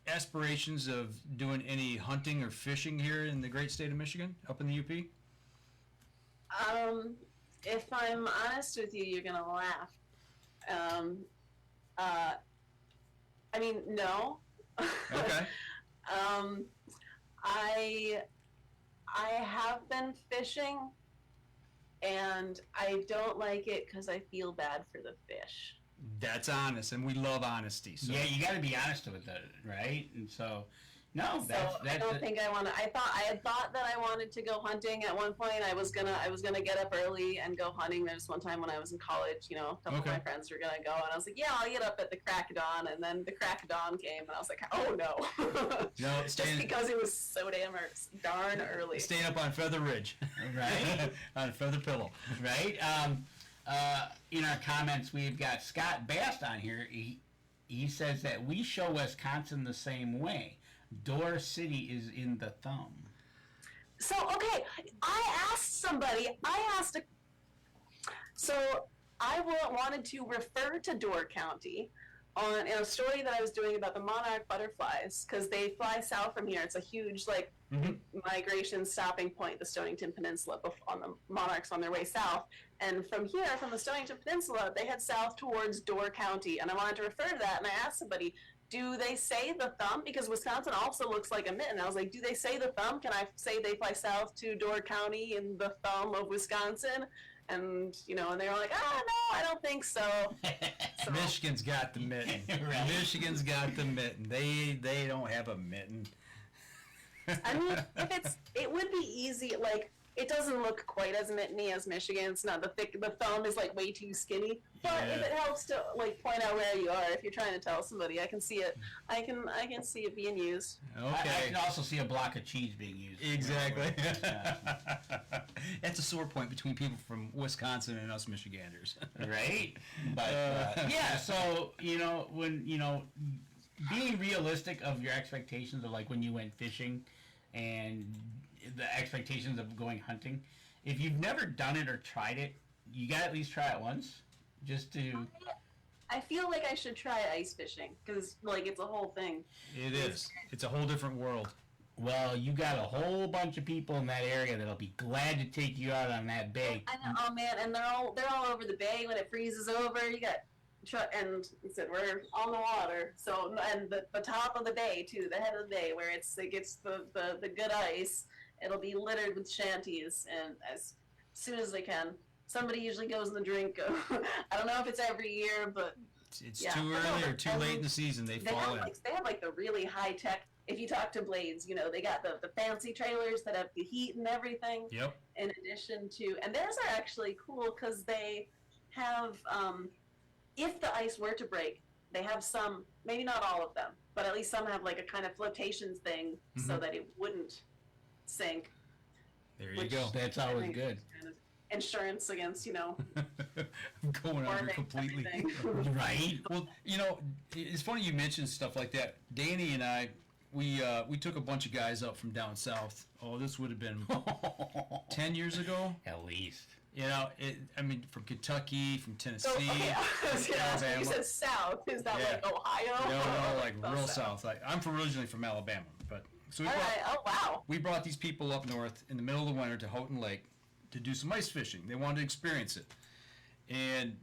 aspirations of doing any hunting or fishing here in the great state of Michigan, up in the UP? If I'm honest with you, you're gonna laugh. I mean, no. Okay. I have been fishing, and I don't like it because I feel bad for the fish. That's honest, and we love honesty. So. Yeah, you got to be honest with it, right? And so, no, that's I don't think I want to. I had thought that I wanted to go hunting at one point. I was gonna get up early and go hunting. There's one time when I was in college, a couple of my friends were gonna go, and I was like, yeah, I'll get up at the crack of dawn. And then the crack of dawn came, and I was like, oh no, just because it was so darn early. Staying up on Feather Ridge, right? On Feather Pillow, right? In our comments, we've got Scott Bast on here. He says that we show Wisconsin the same way. Door City is in the thumb. So, okay, I wanted to refer to Door County in a story that I was doing about the monarch butterflies, because they fly south from here. It's a huge, migration stopping point, the Stonington Peninsula, on the monarchs on their way south. And from here, from the Stonington Peninsula, they head south towards Door County. And I wanted to refer to that, and I asked somebody, do they say the thumb? Because Wisconsin also looks like a mitten. I was like, do they say the thumb? Can I say they fly south to Door County in the thumb of Wisconsin? And, and they were like, no, I don't think so. Michigan's got the mitten. Right. Michigan's got the mitten. They don't have a mitten. I mean, it would be easy, it doesn't look quite as mitteny as Michigan. It's not the thumb is way too skinny. But if it helps to point out where you are, if you're trying to tell somebody, I can see it. I can see it being used. Okay. I can also see a block of cheese being used. Exactly. That's a sore point between people from Wisconsin and us Michiganders. Right? But yeah, so when being realistic of your expectations of when you went fishing and the expectations of going hunting, if you've never done it or tried it, you gotta at least try it once, just to. I feel like I should try ice fishing because it's a whole thing. It is. It's a whole different world. Well, you got a whole bunch of people in that area that'll be glad to take you out on that bay. I know, oh man, and they're all over the bay when it freezes over. You got. And we're on the water, so and the top of the bay too, the head of the bay where it gets the good ice. It'll be littered with shanties, and as soon as they can, somebody usually goes in the drink. I don't know if it's every year, but it's too early or too late in the season. They fall in. They have the really high tech. If you talk to Blades, they got the fancy trailers that have the heat and everything. Yep. In addition to, and theirs are actually cool because they have. If the ice were to break, they have some, maybe not all of them, but at least some have a kind of flotation thing so that it wouldn't sink. There you go. That's always good. Kind of insurance against, going under completely. Right? Well, it's funny you mentioned stuff like that. Danny and I, we took a bunch of guys up from down south. Oh, this would have been 10 years ago. At least. I mean, from Kentucky, from Tennessee, So, okay, I was gonna ask, Alabama. you said south. Is that Yeah. like Ohio? No, like Oh, real south. Like I'm originally from Alabama, but so All right. Oh, wow. we brought these people up north in the middle of the winter to Houghton Lake to do some ice fishing. They wanted to experience it, and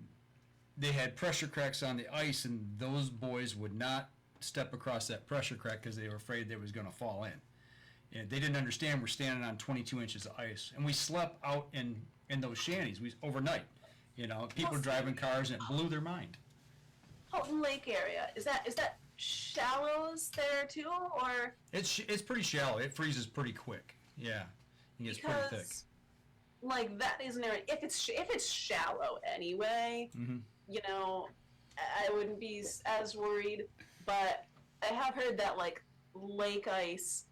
they had pressure cracks on the ice, and those boys would not step across that pressure crack because they were afraid they was going to fall in. And they didn't understand we're standing on 22 inches of ice, and we slept out in those shanties. We overnight. People driving cars, and it blew their mind. Houghton Lake area. Is that shallows there too, or It's pretty shallow. It freezes pretty quick. Yeah, it gets pretty thick. because like that is an area. If it's shallow anyway, Mm-hmm. I wouldn't be as worried. But I have heard that like lake ice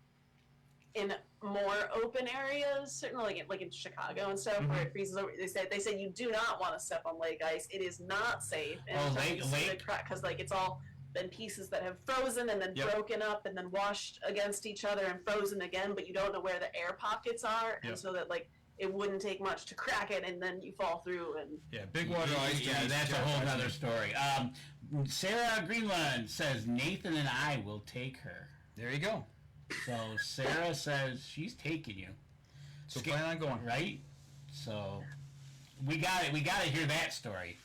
in more open areas, certainly like in Chicago and stuff, where it freezes over. They said you do not want to step on lake ice. It is not safe. And lake because like it's all been pieces that have frozen and then Yep. broken up and then washed against each other and frozen again, but you don't know where the air pockets are, and Yep. so that like it wouldn't take much to crack it, and then you fall through and. Yeah, big water ice. Yeah, that's a whole other story. Sarah Greenland says Nathan and I will take her. There you go. So Sarah says she's taking you. So plan on going. Right? So we got it. We got to hear that story.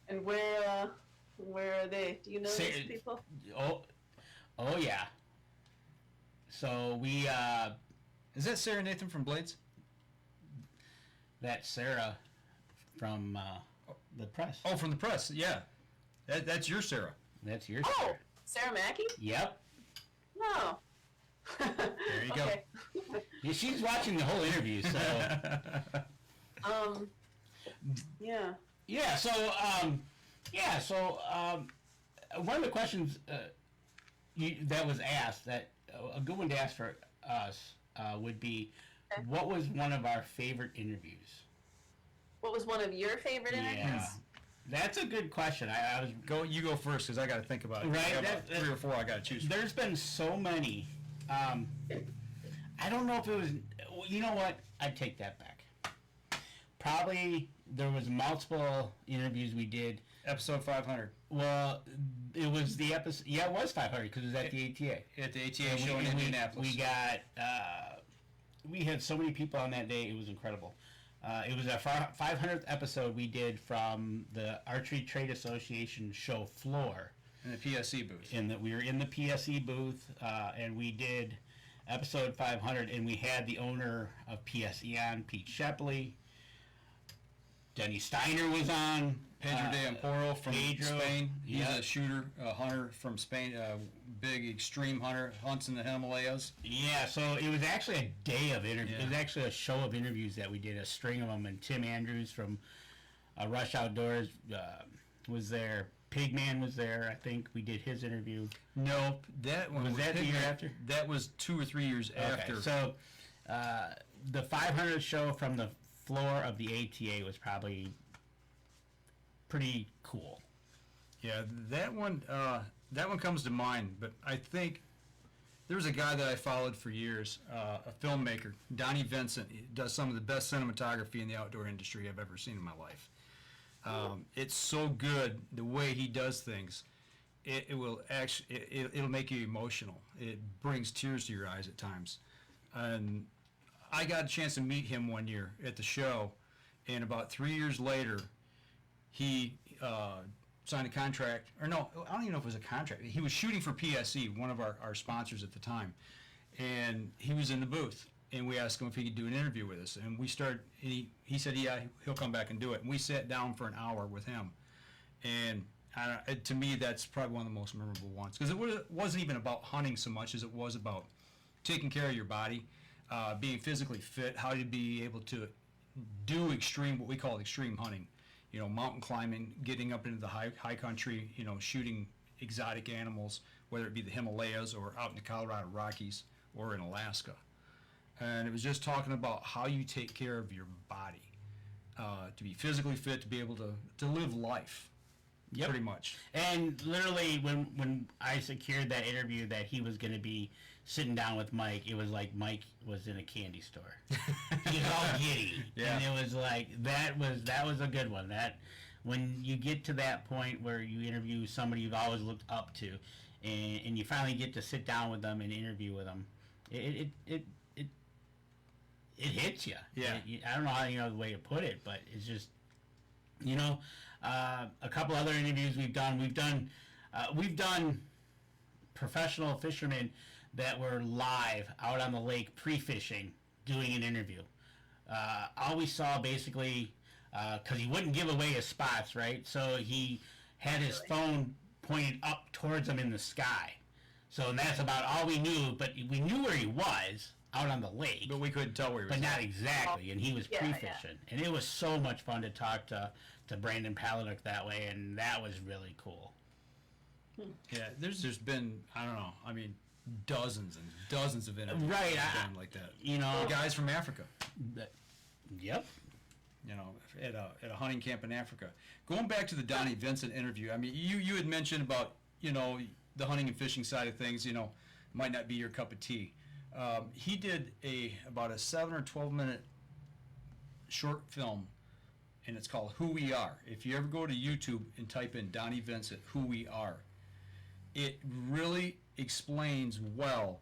And where are they? Do you know Say- these people? Oh yeah. So we Is that Sarah Nathan from Blades? that's Sarah from the press. Oh, from the press. Yeah, that's your Sarah. That's your Oh, Sarah. Sarah Mackey? Yep. No. There you go. Okay. Yeah, she's watching the whole interview. So Yeah. yeah. So one of the questions that was asked, that a good one to ask for us would be, Okay. what was one of our favorite interviews? What was one of your favorite interviews? Yeah, that's a good question. I was You go first because I got to think about it. Right, I got that- about 3 or 4 I got to choose from. There's been so many. I don't know if it was. You know what? I'd take that back. Probably there was multiple interviews we did. Episode 500 Well, it was the episode. Yeah, it was 500 because it was at the ATA. at the ATA show in Indianapolis. We got. We had so many people on that day. It was incredible. It was our 500th episode we did from the Archery Trade Association show floor. in the PSC booth. We were in the PSE booth, and we did episode 500, and we had the owner of PSE on, Pete Shepley. Denny Steiner was on. Pedro de Amporo from Pedro, Spain. He's yeah. a shooter, a hunter from Spain, big extreme hunter, hunts in the Himalayas. Yeah, so it was actually a day of interviews. Yeah. It was actually a show of interviews that we did, a string of them, and Tim Andrews from Rush Outdoors was there. Pigman was there. I think we did his interview. No, that one Was that the year after? That was 2 or 3 years after. Okay, so the 500 show from the floor of the ATA was probably pretty cool. Yeah, that one comes to mind. But I think there was a guy that I followed for years, a filmmaker, Donnie Vincent. He does some of the best cinematography in the outdoor industry I've ever seen in my life. It's so good the way he does things. It will actually it'll make you emotional. It brings tears to your eyes at times. And I got a chance to meet him one year at the show, and about 3 years later, he signed a contract. Or no, I don't even know if it was a contract. He was shooting for PSE, one of our sponsors at the time, and he was in the booth. And we asked him if he could do an interview with us. And we started, he said, yeah, he'll come back and do it. And we sat down for an hour with him. And to me, that's probably one of the most memorable ones. Because it wasn't even about hunting so much as it was about taking care of your body, being physically fit, how to be able to do what we call extreme hunting. You know, mountain climbing, getting up into the high country, you know, shooting exotic animals, whether it be the Himalayas or out in the Colorado Rockies or in Alaska. And it was just talking about how you take care of your body, to be physically fit, to be able to live life. Yep. pretty much. And literally, when I secured that interview that he was going to be sitting down with Mike, it was like Mike was in a candy store. He was all giddy, Yeah. and it was like that was a good one. That when you get to that point where you interview somebody you've always looked up to, and you finally get to sit down with them and interview with them, it hits you. Yeah. I don't know how the way to put it, but it's just a couple other interviews we've done professional fishermen that were live out on the lake pre-fishing doing an interview. All we saw basically, because he wouldn't give away his spots, right? So he had his phone pointed up towards him in the sky. So and that's about all we knew, but we knew where he was out on the lake. But we couldn't tell where he was. But at. not exactly, and he was Yeah, pre-fishing. And it was so much fun to talk to Brandon Palaniuk that way, and that was really cool. Yeah, there's just been, I don't know, I mean, dozens and dozens of interviews Right, done like that. Guys from Africa, Yep. at a hunting camp in Africa. Going back to the Donnie Vincent interview, I mean, you had mentioned about, the hunting and fishing side of things, might not be your cup of tea. He did about a 7 or 12 minute short film, and it's called Who We Are. If you ever go to YouTube and type in Donnie Vincent, Who We Are, it really explains well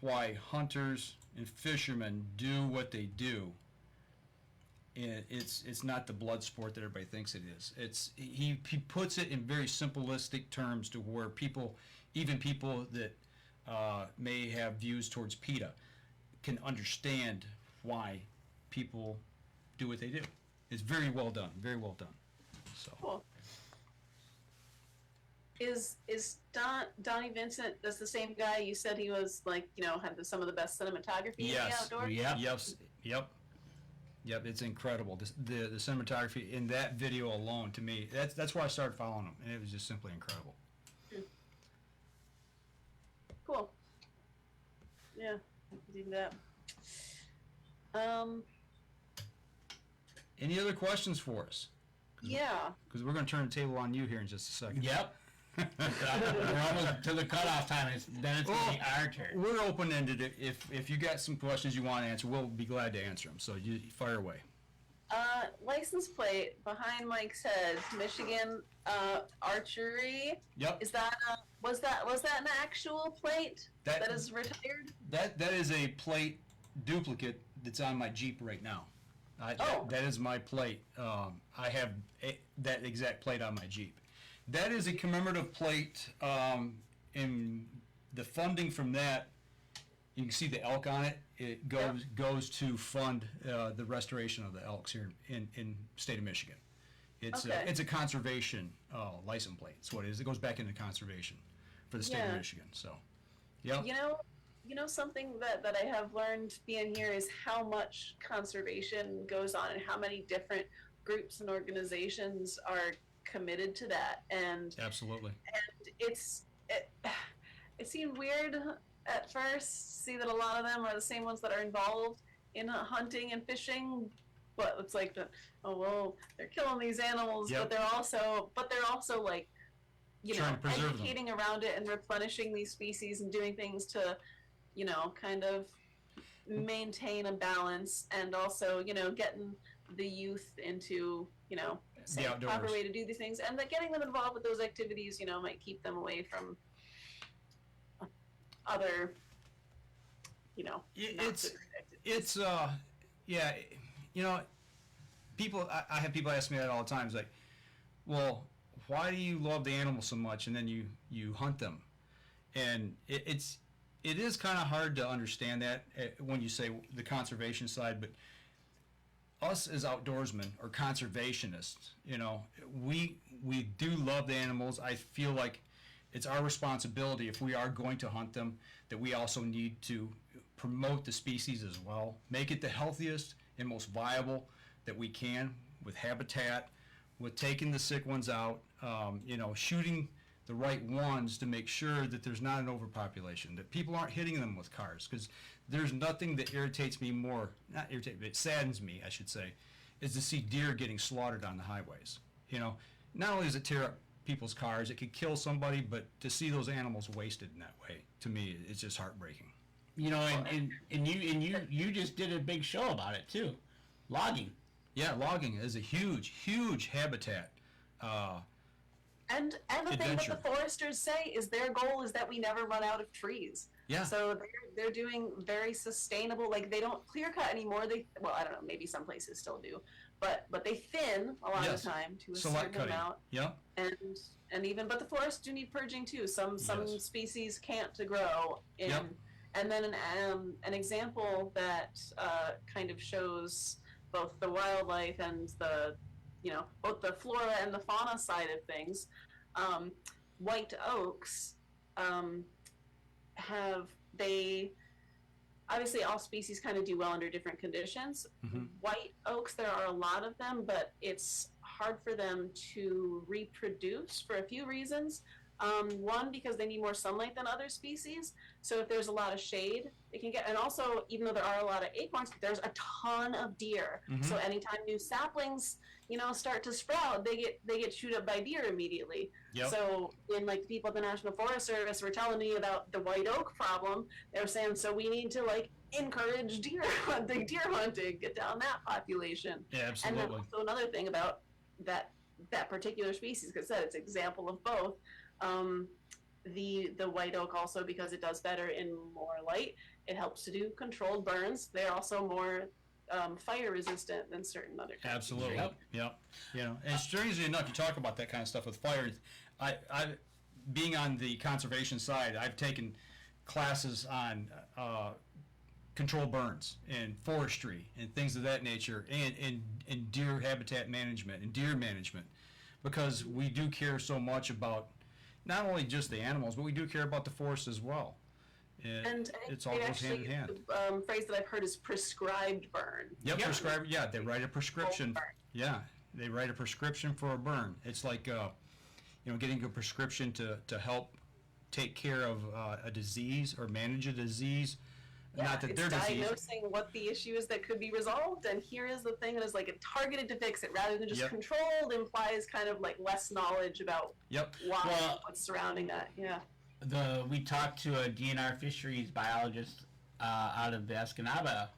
why hunters and fishermen do what they do. And it's not the blood sport that everybody thinks it is. He puts it in very simplistic terms to where even people that may have views towards PETA can understand why people do what they do. It's very well done, very well done. So. Cool. Is Donnie Vincent is the same guy you said he was had some of the best cinematography in the outdoors? Yep, it's incredible. The cinematography in that video alone, to me, that's why I started following him, and it was just simply incredible. Cool. Yeah, I can do that. Any other questions for us? Yeah. Because we're going to turn the table on you here in just a second. Yep. We're almost to the cutoff time. Then it's going to be our turn. We're open-ended. If you got some questions you want to answer, we'll be glad to answer them. So you fire away. License plate behind Mike's head, Michigan archery. Yep. Is that was that an actual plate that is retired? That is a plate duplicate that's on my Jeep right now. That is my plate. I have that exact plate on my Jeep. That is a commemorative plate. In the funding from that, you can see the elk on it. It goes to fund the restoration of the elks here in state of Michigan. It's a conservation license plate. That's what it is. It goes back into conservation for the state of Michigan. So, yeah. You know something that I have learned being here is how much conservation goes on and how many different groups and organizations are committed to that. And Absolutely. And it seemed weird at first to see that a lot of them are the same ones that are involved in hunting and fishing, but it's like they're killing these animals, but they're also like educating around it and replenishing these species and doing things to kind of maintain a balance, and also getting the youth into the proper way to do these things, and that getting them involved with those activities might keep them away from other people. I have people ask me that all the time. It's like, well, why do you love the animals so much and then you hunt them? And it is kind of hard to understand that when you say the conservation side, but us as outdoorsmen or conservationists, we do love the animals. I feel like it's our responsibility, if we are going to hunt them, that we also need to promote the species as well, make it the healthiest and most viable that we can, with habitat, with taking the sick ones out, shooting the right ones to make sure that there's not an overpopulation, that people aren't hitting them with cars, because there's nothing that irritates me more, not irritate, but it saddens me, I should say, is to see deer getting slaughtered on the highways. Not only does it tear up people's cars. It could kill somebody, but to see those animals wasted in that way, to me, it's just heartbreaking. You know, and you just did a big show about it too, logging. Yeah, logging is a huge habitat. And the thing that the foresters say is their goal is that we never run out of trees. Yeah. So they're doing very sustainable. Like they don't clear cut anymore. Well, I don't know. Maybe some places still do, but they thin a lot of the time to a Select certain cutting. amount. Yeah. But the forests do need purging too. Some Yes. species can't to grow in. Yep. And then an example that kind of shows both the wildlife and the both the flora and the fauna side of things. White oaks obviously all species kind of do well under different conditions. Mm-hmm. White oaks, there are a lot of them, but it's hard for them to reproduce for a few reasons. One, because they need more sunlight than other species. So if there's a lot of shade, it can get, and also, even though there are a lot of acorns, there's a ton of deer. Mm-hmm. So anytime new saplings, start to sprout, they get chewed up by deer immediately. Yep. So when the people at the National Forest Service were telling me about the white oak problem, they were saying, so we need to encourage deer hunting, get down that population. Yeah, absolutely. And then also another thing about that particular species, because it's an example of both. The white oak also, because it does better in more light, it helps to do controlled burns. They're also more fire resistant than certain other kinds. Absolutely. Yep. Yep. And strangely enough, you talk about that kind of stuff with fire. I being on the conservation side, I've taken classes on controlled burns and forestry and things of that nature, and deer habitat management and deer management, because we do care so much about not only just the animals, but we do care about the forest as well. And it's all goes hand in hand. The phrase that I've heard is prescribed burn. Yep, prescribed. Yeah, they write a prescription. Yeah, they write a prescription for a burn. It's like getting a prescription to help take care of a disease or manage a disease. Yeah, Not that it's they're diagnosing disease. what the issue is that could be resolved, and here is the thing that is targeted to fix it, rather than just Yep. controlled implies kind of less knowledge about Yep. what's surrounding that. Yeah. We talked to a DNR fisheries biologist out of the Escanaba,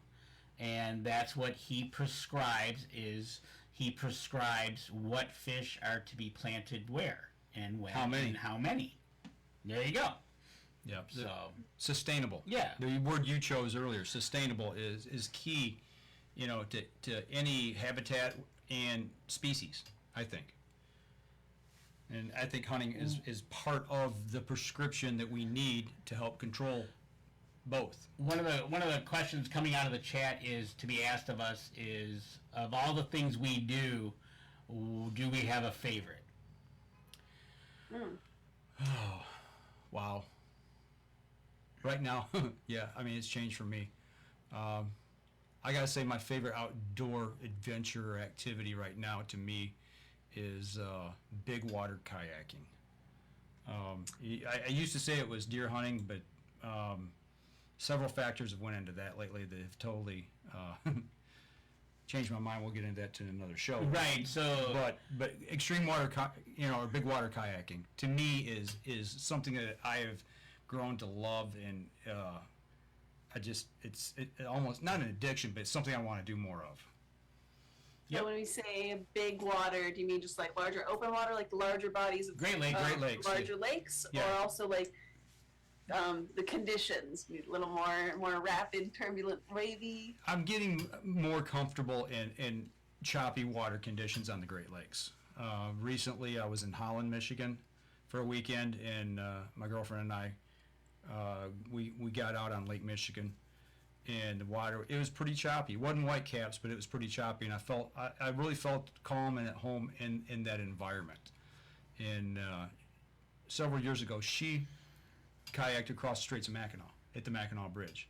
and that's what he prescribes. He prescribes what fish are to be planted where and when and how many. There you go. Yep. So Sustainable. Yeah. The word you chose earlier, sustainable, is key, to any habitat and species, I think. And I think hunting is part of the prescription that we need to help control both. one of the questions coming out of the chat is to be asked of us is, of all the things we do we have a favorite? Oh, wow. Right now, yeah, I mean, it's changed for me. I gotta say my favorite outdoor adventure or activity right now to me is big water kayaking. I used to say it was deer hunting, but several factors have went into that lately that have totally changed my mind. We'll get into that to another show. Right. So, but extreme water, or big water kayaking to me is something that I have grown to love, and it's almost not an addiction, but it's something I want to do more of. So when we say big water, do you mean just larger open water, the larger bodies of Great Lakes, larger lakes, Yeah. or also the conditions, a little more rapid, turbulent, wavy? I'm getting more comfortable in choppy water conditions on the Great Lakes. Recently, I was in Holland, Michigan, for a weekend, and my girlfriend and I we got out on Lake Michigan, and the water, it was pretty choppy. It wasn't white caps, but it was pretty choppy, and I really felt calm and at home in that environment. And several years ago, she kayaked across the Straits of Mackinac at the Mackinac Bridge.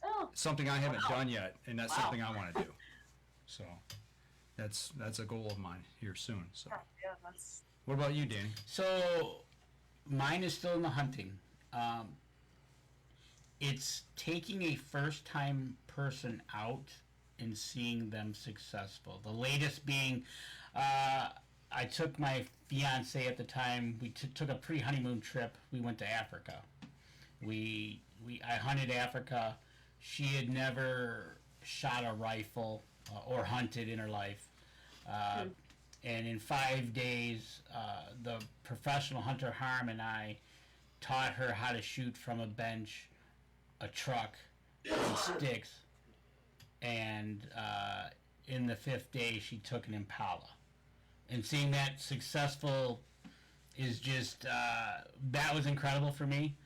Oh, Something I haven't done yet, and that's Wow. something I want to do. So that's a goal of mine here soon. So yeah, that's what about you, Danny? So mine is still in the hunting. It's taking a first-time person out and seeing them successful. The latest being, I I took my fiance at the time. We took a pre-honeymoon trip. We went to Africa. I hunted Africa. She had never shot a rifle or hunted in her life. And in 5 days, the professional hunter Harm and I taught her how to shoot from a bench, a truck, and sticks. And in the 5th day, she took an Impala. And seeing that successful is just, that was incredible for me.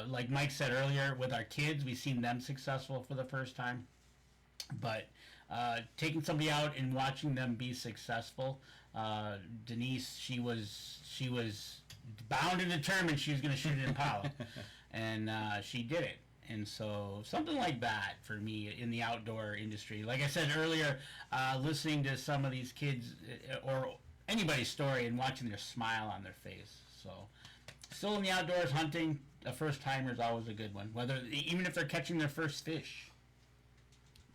Like Mike said earlier, with our kids, we've seen them successful for the first time. But taking somebody out and watching them be successful, Denise, she was bound and determined she was going to shoot an Impala, and she did it. And so something like that for me in the outdoor industry. Like I said earlier, listening to some of these kids or anybody's story and watching their smile on their face. So still in the outdoors, hunting, a first timer is always a good one. Whether even if they're catching their first fish,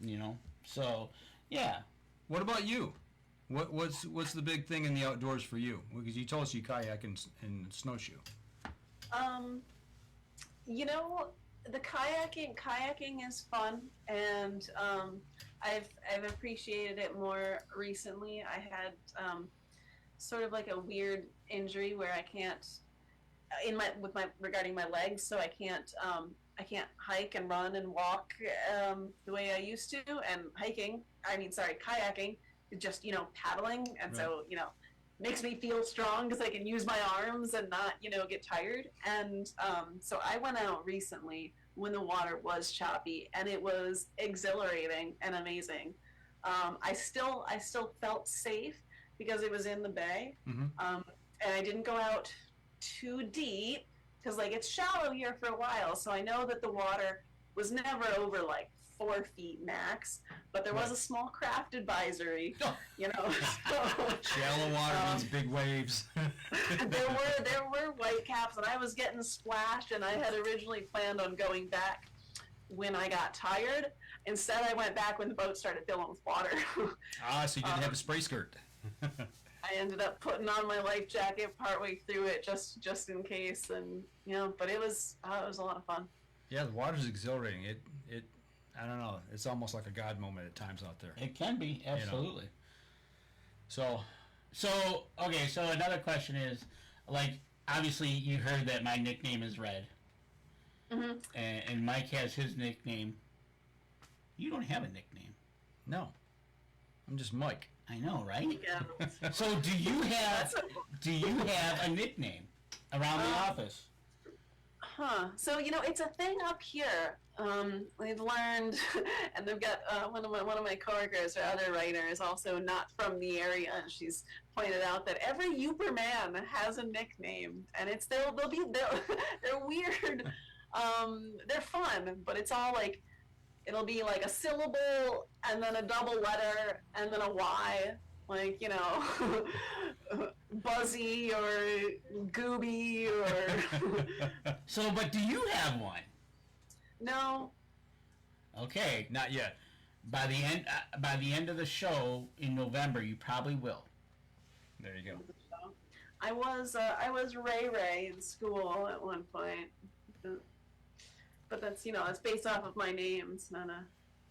you know. So yeah. What about you? What's the big thing in the outdoors for you? Because you told us you kayak and snowshoe. You know, the kayaking is fun, and I've appreciated it more recently. I had sort of like a weird injury where I can't regarding my legs, so I can't hike and run and walk the way I used to. And kayaking is just paddling, and right. so makes me feel strong because I can use my arms and not get tired. And so I went out recently when the water was choppy, and it was exhilarating and amazing. I still felt safe because it was in the bay, and I didn't go out too deep because it's shallow here for a while. So I know that the water was never over 4 feet max, but there was a small craft advisory, So, shallow water means big waves. there were white caps, and I was getting splashed, and I had originally planned on going back when I got tired. Instead, I went back when the boat started filling with water. So you didn't have a spray skirt. I ended up putting on my life jacket partway through it just in case, and but it was a lot of fun. Yeah, the water's exhilarating. It I don't know. It's almost like a God moment at times out there. It can be, absolutely. So okay. So another question is, obviously you heard that my nickname is Red, and Mike has his nickname. You don't have a nickname. No, I'm just Mike. I know, right? Yeah. So do you have a nickname around the office? So it's a thing up here. We've learned, and they've got one of my coworkers, or other writer, is also not from the area, and she's pointed out that every Yooper man has a nickname, and they're weird. They're fun, but it's all it'll be a syllable and then a double letter and then a Y, Buzzy or Gooby or. So, but do you have one? No. Okay. Not yet. By the end of the show in November, you probably will. There you go. I was Ray in school at one point, but that's it's based off of my name. It's not a.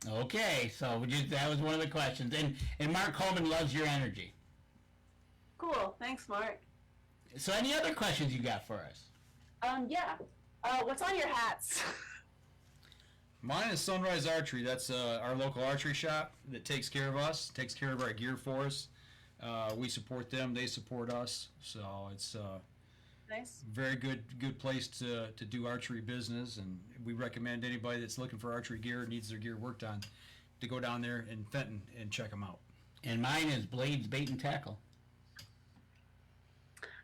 Okay, so that was one of the questions, and Mark Coleman loves your energy. Cool, thanks, Mark. So, any other questions you got for us? Yeah. What's on your hats? Mine is Sunrise Archery. That's our local archery shop that takes care of us, takes care of our gear for us. We support them; they support us. So it's Nice. very good place to do archery business, and we recommend anybody that's looking for archery gear, needs their gear worked on, to go down there in Fenton and check them out. And mine is Blades Bait and Tackle.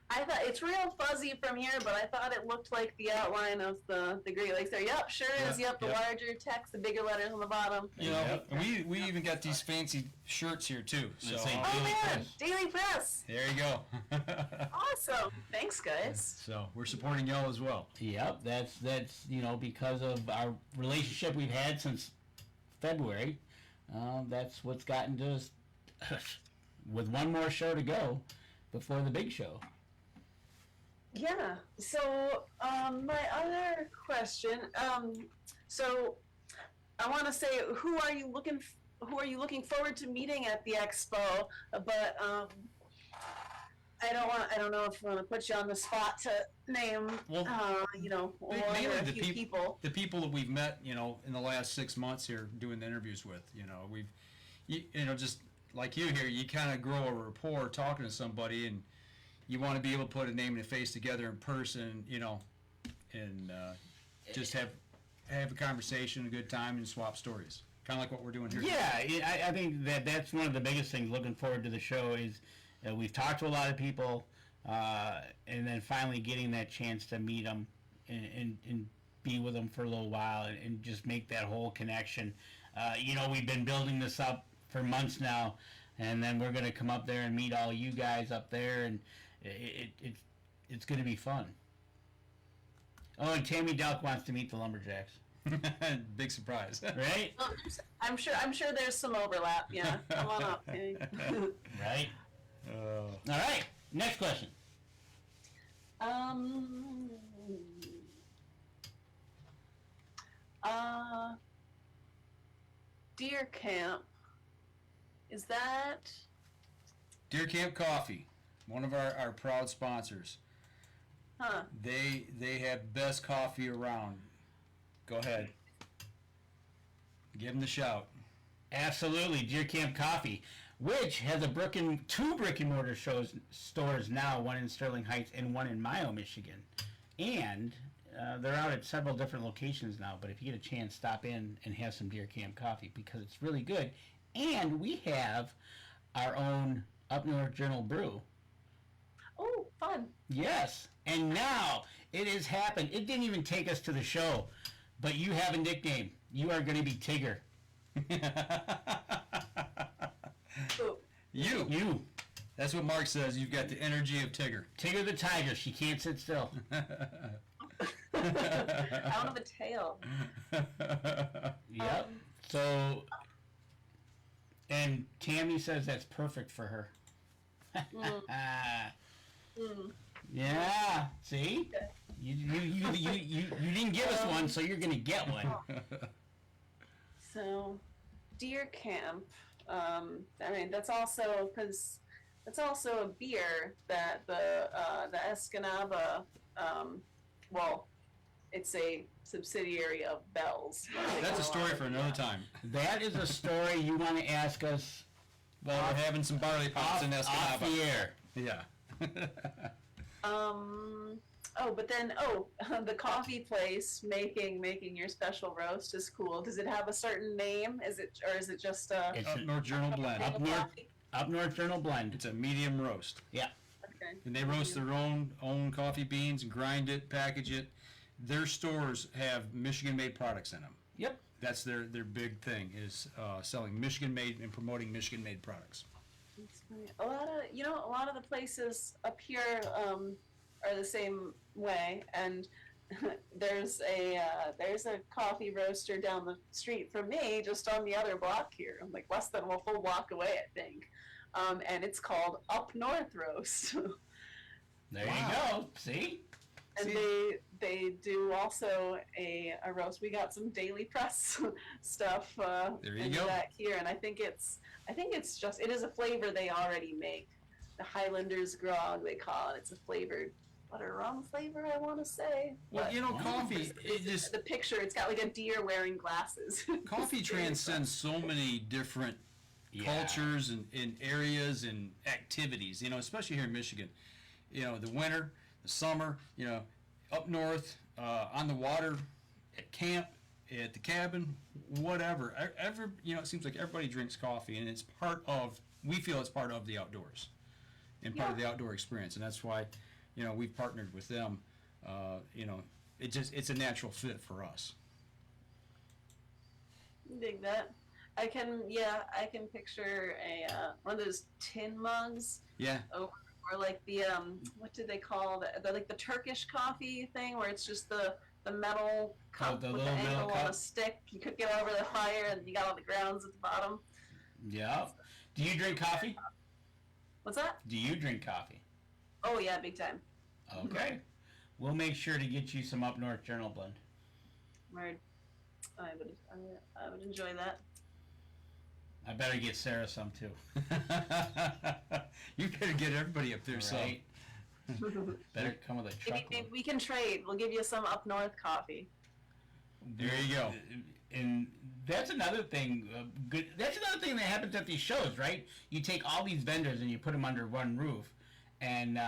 I thought it's real fuzzy from here, but I thought it looked like the outline of the Great Lakes there. Yep, sure is. Yep, the larger text, the bigger letters on the bottom. You know, and we even got these fancy shirts here too. So oh man, Daily Press. There you go. Awesome. Thanks, guys. So we're supporting y'all as well. Yep, that's because of our relationship we've had since February. That's what's gotten to us with one more show to go. before the big show. Yeah. So my other question. So I want to say, who are you looking forward to meeting at the expo? But I don't know if I want to put you on the spot to name, one Mainly or a few people. the people that we've met, in the last 6 months here doing the interviews with, just like you here, you kind of grow a rapport talking to somebody, and you want to be able to put a name and a face together in person, and just have a conversation, a good time, and swap stories. Kind of like what we're doing here. Yeah, I think that's one of the biggest things looking forward to the show is we've talked to a lot of people, and then finally getting that chance to meet them and be with them for a little while and just make that whole connection. We've been building this up for months now, and then we're going to come up there and meet all you guys up there, and it's going to be fun. Oh, and Tammy Delk wants to meet the Lumberjacks. Big surprise. Right? Well, I'm sure there's some overlap. Yeah, come on up. Okay. Right? All right. Next question. Deer Camp. Is that? Deer Camp Coffee, one of our proud sponsors. Huh. They have best coffee around. Go ahead. Give them the shout. Absolutely, Deer Camp Coffee, which has two brick and mortar stores now, one in Sterling Heights and one in Mayo, Michigan. And they're out at several different locations now, but if you get a chance, stop in and have some Deer Camp Coffee because it's really good. And we have our own Up North Journal brew. Oh, fun. Yes, and now it has happened. It didn't even take us to the show, but you have a nickname. You are going to be Tigger. You. That's what Mark says. You've got the energy of Tigger. Tigger the tiger. She can't sit still. I don't have a tail. Yep. So, and Tammy says that's perfect for her. Yeah. See, you didn't give us one, so you're gonna get one. So, Deer Camp. That's also because that's also a beer that the Escanaba. It's a subsidiary of Bell's. That's a story for another time. That is a story you want to ask us. Well, we're having some barley pops in Escanaba. Off the air. Yeah. The coffee place making your special roast is cool. Does it have a certain name? Is it just It's Up North Journal Blend. Up North Journal Blend. It's a medium roast. Yeah. okay? And they roast their own coffee beans, grind it, package it. Their stores have Michigan-made products in them. Yep. That's their big thing is selling Michigan-made and promoting Michigan-made products. A lot of the places up here are the same way, and there's a coffee roaster down the street from me, just on the other block here. I'm like less than a full block away, I think, and it's called Up North Roast. There you go. See. And they do also a roast. We got some Daily Press stuff There you go. back here, and I think it is a flavor they already make. The Highlanders Grog, they call it. It's a flavored butter rum flavor, I want to say. Well, coffee. The picture, it's got like a deer wearing glasses. Coffee transcends so many different cultures and areas and activities. Especially here in Michigan. The winter, the summer. Up north, on the water, at camp, at the cabin, whatever. It seems like everybody drinks coffee, and we feel it's part of the outdoors and part of the outdoor experience, and that's why, we've partnered with them. It's a natural fit for us. Dig that. I can picture one of those tin mugs. Yeah. Or like the what do they call the Turkish coffee thing, where it's just the metal cup the with the little metal angle on cup. a stick. You cook it over the fire, and you got all the grounds at the bottom. Yeah. Do you drink coffee? What's that? Do you drink coffee? Oh yeah, big time. Okay. We'll make sure to get you some Up North Journal blend. Word. I would enjoy that. I better get Sarah some too. You better get everybody up there, so. Right? Better come with a truckload. Maybe we can trade. We'll give you some Up North coffee. There you go. And that's another thing. Good. That's another thing that happens at these shows, right? You take all these vendors and you put them under one roof, and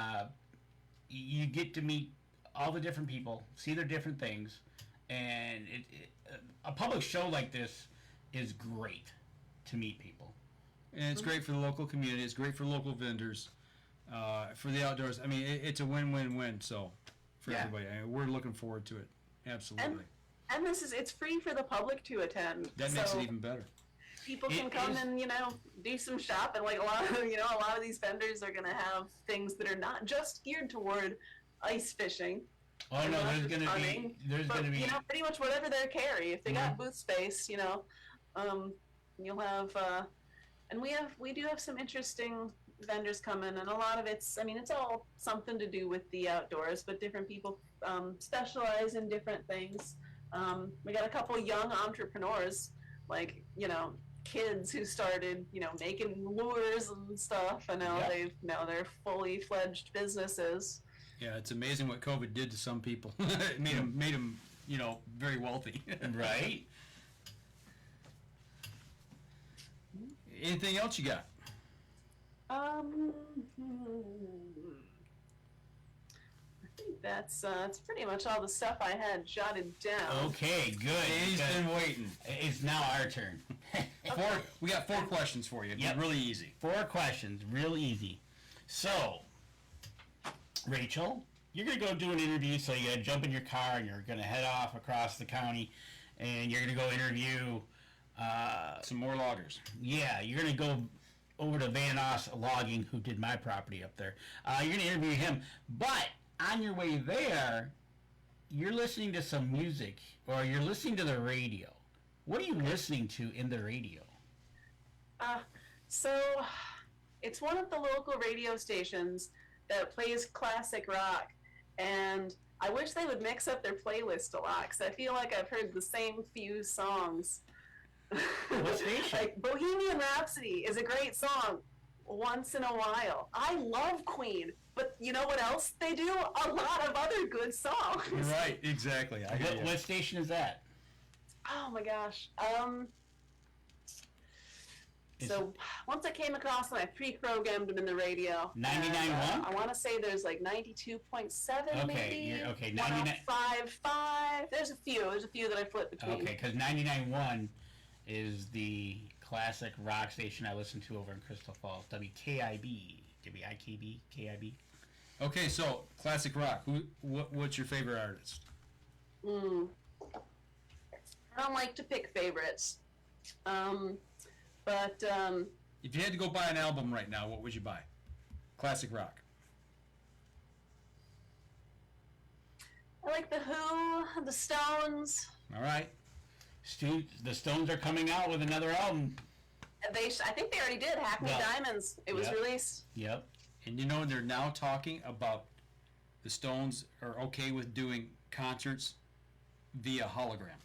you get to meet all the different people, see their different things, and a public show like this is great to meet people. And it's great for the local community. It's great for local vendors, for the outdoors. I mean, it's a win-win-win. So, for everybody, we're looking forward to it. Absolutely. And it's free for the public to attend. That makes it even better. People can come and do some shopping. Like a lot of these vendors are gonna have things that are not just geared toward ice fishing. Oh no, there's gonna be pretty much whatever they carry. If they got booth space, you'll have and we do have some interesting vendors coming, and a lot of it's all something to do with the outdoors, but different people specialize in different things. We got a couple young entrepreneurs, like kids who started making lures and stuff, and now they're fully fledged businesses. Yeah, it's amazing what COVID did to some people. It made them very wealthy. Right. Anything else you got? I think that's pretty much all the stuff I had jotted down. Okay, good. He's been waiting. It's now our turn. We got 4 questions for you. It's really easy. 4 questions, real easy. So, Rachel, you're going to go do an interview, so you got to jump in your car and you're going to head off across the county, and you're going to go interview some more loggers. Yeah, you're going to go over to Van Oss Logging, who did my property up there. You're going to interview him, but on your way there, you're listening to some music, or you're listening to the radio. What are you listening to in the radio? So it's one of the local radio stations that plays classic rock, and I wish they would mix up their playlist a lot, because I feel like I've heard the same few songs. What station? Like Bohemian Rhapsody is a great song once in a while. I love Queen, but you know what else they do? A lot of other good songs. Right, exactly. What station is that? Oh my gosh. So once I came across them, I pre-programmed them in the radio. 99.1? I want to say there's like 92.7 maybe. Okay, 99.5. There's a few that I flip between. Okay, because 99.1 is the classic rock station I listen to over in Crystal Falls. WKIB. WIKB? KIB? Okay, so classic rock. What's your favorite artist? I don't like to pick favorites. But if you had to go buy an album right now, what would you buy? Classic rock. I like the Who, the Stones. All right. The Stones are coming out with another album. I think they already did. Hackney Diamonds. It was released. Yep. And they're now talking about the Stones are okay with doing concerts via hologram.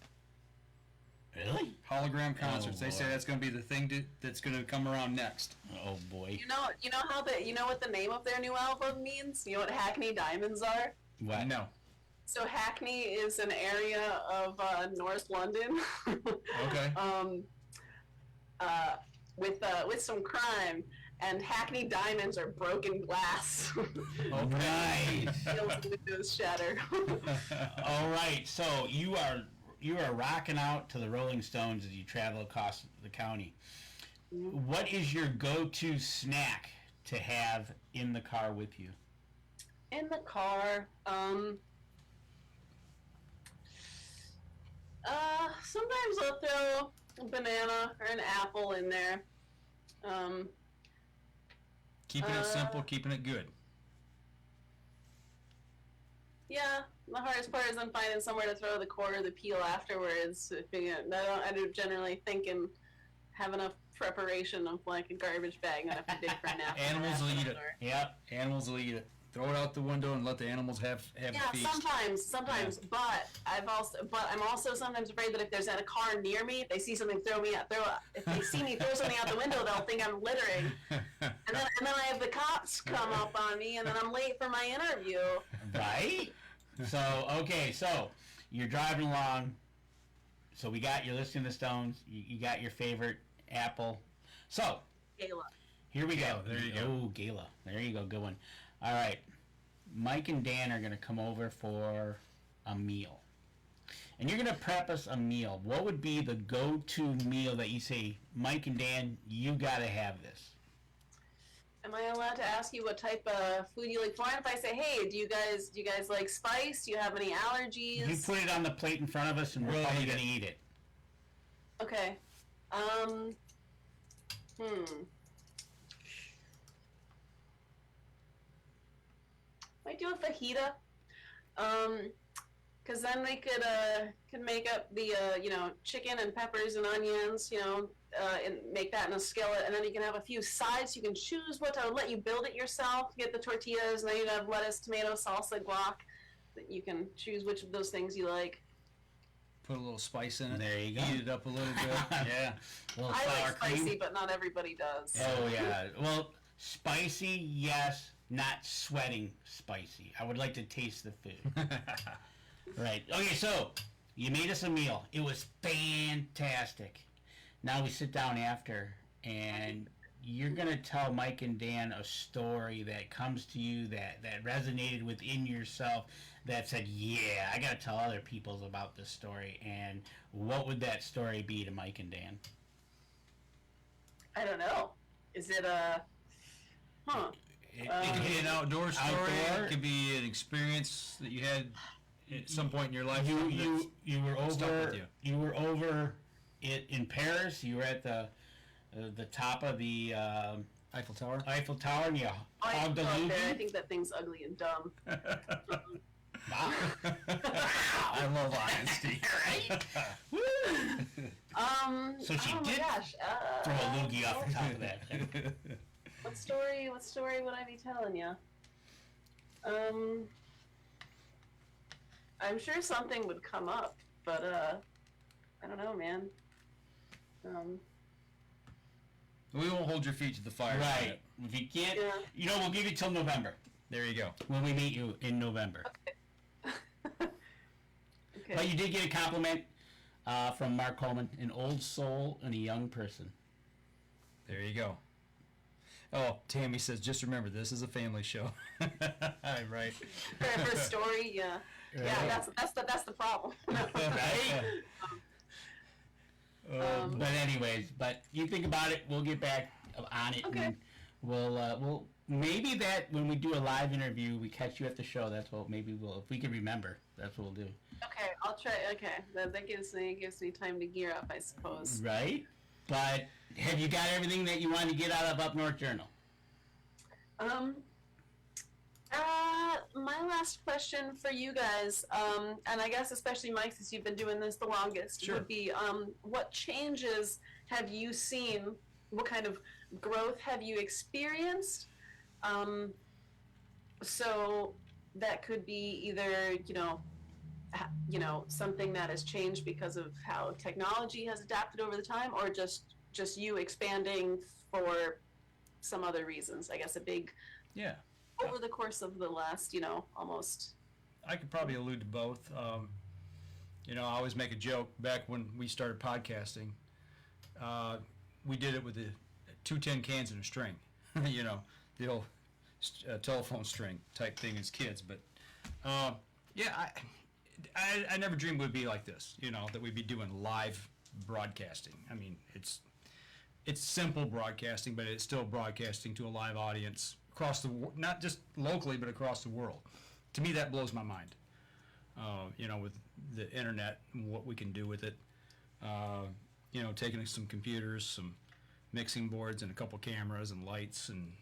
Really? Hologram concerts. They say that's going to be the thing that's going to come around next. Oh boy. You know what the name of their new album means? You know what Hackney Diamonds are? What? No. So Hackney is an area of North London. Okay. With some crime, and Hackney Diamonds are broken glass. Oh, nice. Windows shatter. All right. So you are rocking out to the Rolling Stones as you travel across the county. What is your go-to snack to have in the car with you? In the car, sometimes I'll throw a banana or an apple in there. Keeping it simple, keeping it good. Yeah, the hardest part is I'm finding somewhere to throw the core or the peel afterwards. I don't generally think and have enough preparation of like a garbage bag. I have to dig for an apple. Animals will eat it. Yep. Animals will eat it. throw it out the window and let the animals have Yeah, a feast. sometimes. Yeah. But I'm also sometimes afraid that if there's a car near me, if they see something if they see me throw something out the window, they'll think I'm littering, and then I have the cops come up on me, and then I'm late for my interview. Right? So you're driving along. So you're listening to Stones. You got your favorite apple. So Gala. here we go. There you go. Oh, Gala. There you go. Good one. All right. Mike and Dan are going to come over for a meal. And you're going to prep us a meal. What would be the go-to meal that you say, Mike and Dan, you got to have this? Am I allowed to ask you what type of food you like? Fine if I say, hey, do you guys like spice? Do you have any allergies? You put it on the plate in front of us, and we're We'll probably eat going to it. eat it. Okay. Might do a fajita. Because then we could make up the chicken and peppers and onions, and make that in a skillet, and then you can have a few sides. You can choose what to let you build it yourself. Get the tortillas, and then you have lettuce, tomato, salsa, guac. You can choose which of those things you like. Put a little spice in it. There you go. Heat it up a little bit. Yeah. A little I sour like spicy, cream. but not everybody does. Oh, yeah. Well, spicy, yes. Not sweating spicy. I would like to taste the food. Right. Okay, so you made us a meal. It was fantastic. Now we sit down after, and you're going to tell Mike and Dan a story that comes to you that resonated within yourself, that said, yeah, I got to tell other people about this story. And what would that story be to Mike and Dan? I don't know. Is it It could be an outdoor story. Outdoor. It could be an experience that you had at some point in your life. You were stuck over with you. you were over it in Paris. You were at the top of the Eiffel Tower. Eiffel Tower, and you I hogged the I Louvre. think that thing's ugly and dumb. Wow. I love honesty. Right? Woo! So she oh my did gosh. throw a loogie off the top of that thing. What story would I be telling you? I'm sure something would come up, but I don't know, man. We won't hold your feet to the fire. Right. If you can't, Yeah. we'll give you till November There you go. when we meet you in November. Okay. But you did get a compliment from Mark Coleman, an old soul and a young person. There you go. Oh, Tammy says, just remember, this is a family show. Right. For a story, yeah. Right. Yeah, that's the problem. Right? But anyways, but you think about it, we'll get back on it, Okay. and we'll maybe that when we do a live interview, we catch you at the show. That's what maybe if we can remember, that's what we'll do. Okay, I'll try. Okay, that gives me time to gear up, I suppose. Right? But have you got everything that you want to get out of Up North Journal? My last question for you guys, and I guess especially Mike, since you've been doing this the longest, Sure. would be, what changes have you seen? What kind of growth have you experienced? So that could be either, something that has changed because of how technology has adapted over the time, or just you expanding for some other reasons. I guess a big Yeah. over the course of the last, almost. I could probably allude to both. I always make a joke back when we started podcasting. We did it with the 2 tin cans and a string, the old telephone string type thing as kids. But I never dreamed it would be like this. That we'd be doing live broadcasting. I mean, it's simple broadcasting, but it's still broadcasting to a live audience across not just locally, but across the world. To me, that blows my mind. With the internet and what we can do with it. Taking some computers, some mixing boards, and a couple cameras and lights, and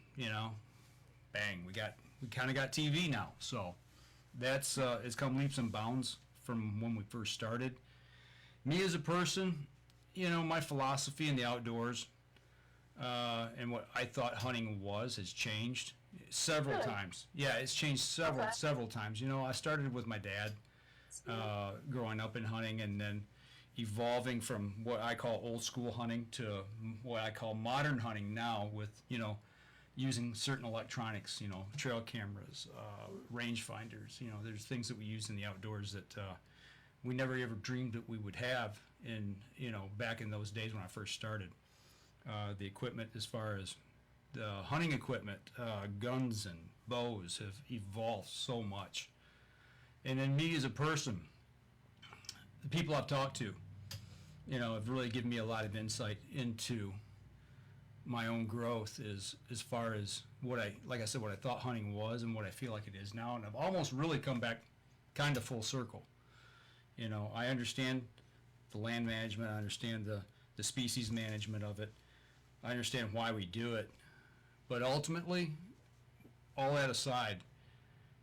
bang, we kind of got TV now. So that's it's come leaps and bounds from when we first started. Me as a person, my philosophy in the outdoors and what I thought hunting has changed. several Really? times. Yeah, it's changed several times. You know, I started with my dad growing up in hunting, and then evolving from what I call old school hunting to what I call modern hunting now, with, you know, using certain electronics, you know, trail cameras, range finders. You know, there's things that we use in the outdoors that we never ever dreamed that we would have in, you know, back in those days when I first started. The equipment, as far as the hunting equipment, guns and bows, have evolved so much. And then me as a person, the people I've talked to, you know, have really given me a lot of insight into my own growth, as far as what like I said, what I thought hunting was and what I feel like it is now. And I've almost really come back kind of full circle. You know, I understand the land management, I understand the species management of it, I understand why we do it. But ultimately, all that aside,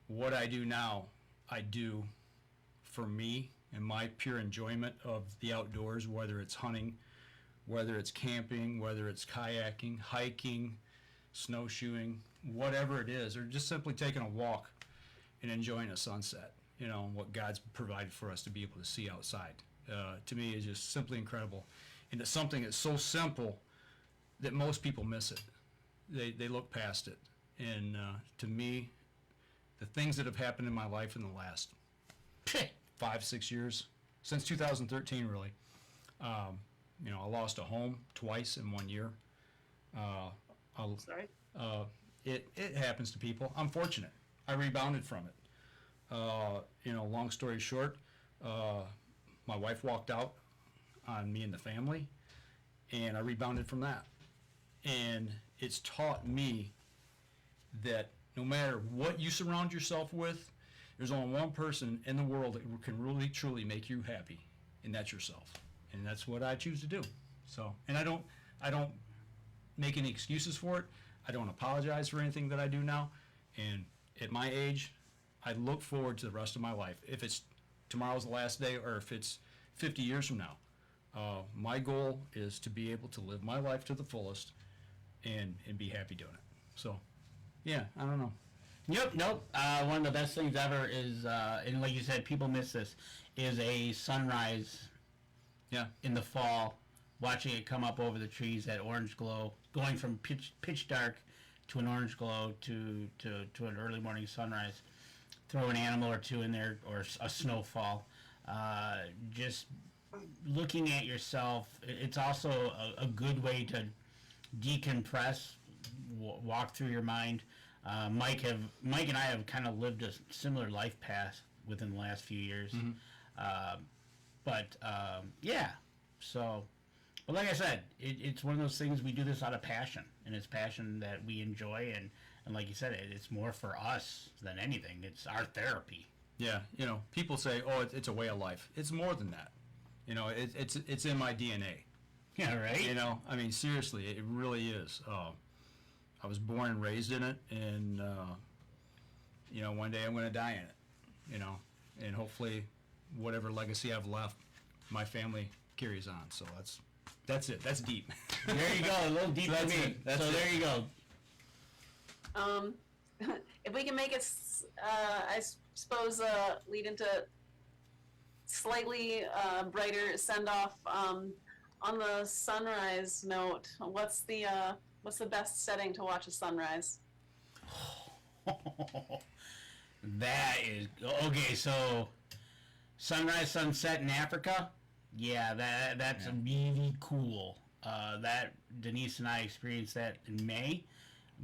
what I do now, I do for me and my pure enjoyment of the outdoors, whether it's hunting, whether it's camping, whether it's kayaking, hiking, snowshoeing, whatever it is, or just simply taking a walk and enjoying a sunset, you know, what God's provided for us to be able to see outside. To me, is just simply incredible. And it's something that's so simple that most people miss it. They look past it. And to me, the things that have happened in my life in the last 5-6 years, since 2013 really, you know, I lost a home twice in 1 year. Sorry. It happens to people. I'm fortunate. I rebounded from it. You know, long story short, my wife walked out on me and the family, and I rebounded from that. And it's taught me that no matter what you surround yourself with, there's only one person in the world that can really truly make you happy, and that's yourself. And that's what I choose to do. So, and I don't make any excuses for it. I don't apologize for anything that I do now. And at my age, I look forward to the rest of my life. If it's tomorrow's the last day, or if it's 50 years from now, my goal is to be able to live my life to the fullest and be happy doing it. So, yeah, I don't know. Yep, nope. One of the best things ever is, and like you said, people miss this, is a sunrise. Yeah. In the fall, watching it come up over the trees, that orange glow, going from pitch dark to an orange glow to an early morning sunrise. Throw an animal or two in there, or a snowfall. Just looking at yourself. It's also a good way to decompress, walk through your mind. Mike and I have kind of lived a similar life path within the last few years. Mm-hmm. Yeah. So, but like I said, it's one of those things, we do this out of passion, and it's passion that we enjoy, and like you said, it's more for us than anything. It's our therapy. Yeah, you know, people say, "Oh, it's a way of life." It's more than that. You know, it's in my DNA. Yeah, right. You know, I mean, seriously, it really is. I was born and raised in it, and you know, one day I'm going to die in it. You know, and hopefully, whatever legacy I've left, my family carries on. So that's it. That's deep. There you go. A little deep for me. There you go. If we can make it, I suppose, lead into slightly brighter send off. On the sunrise note, what's the best setting to watch a sunrise? That is okay. So, sunrise, sunset in Africa. Yeah, that's really cool. That Denise and I experienced that in May,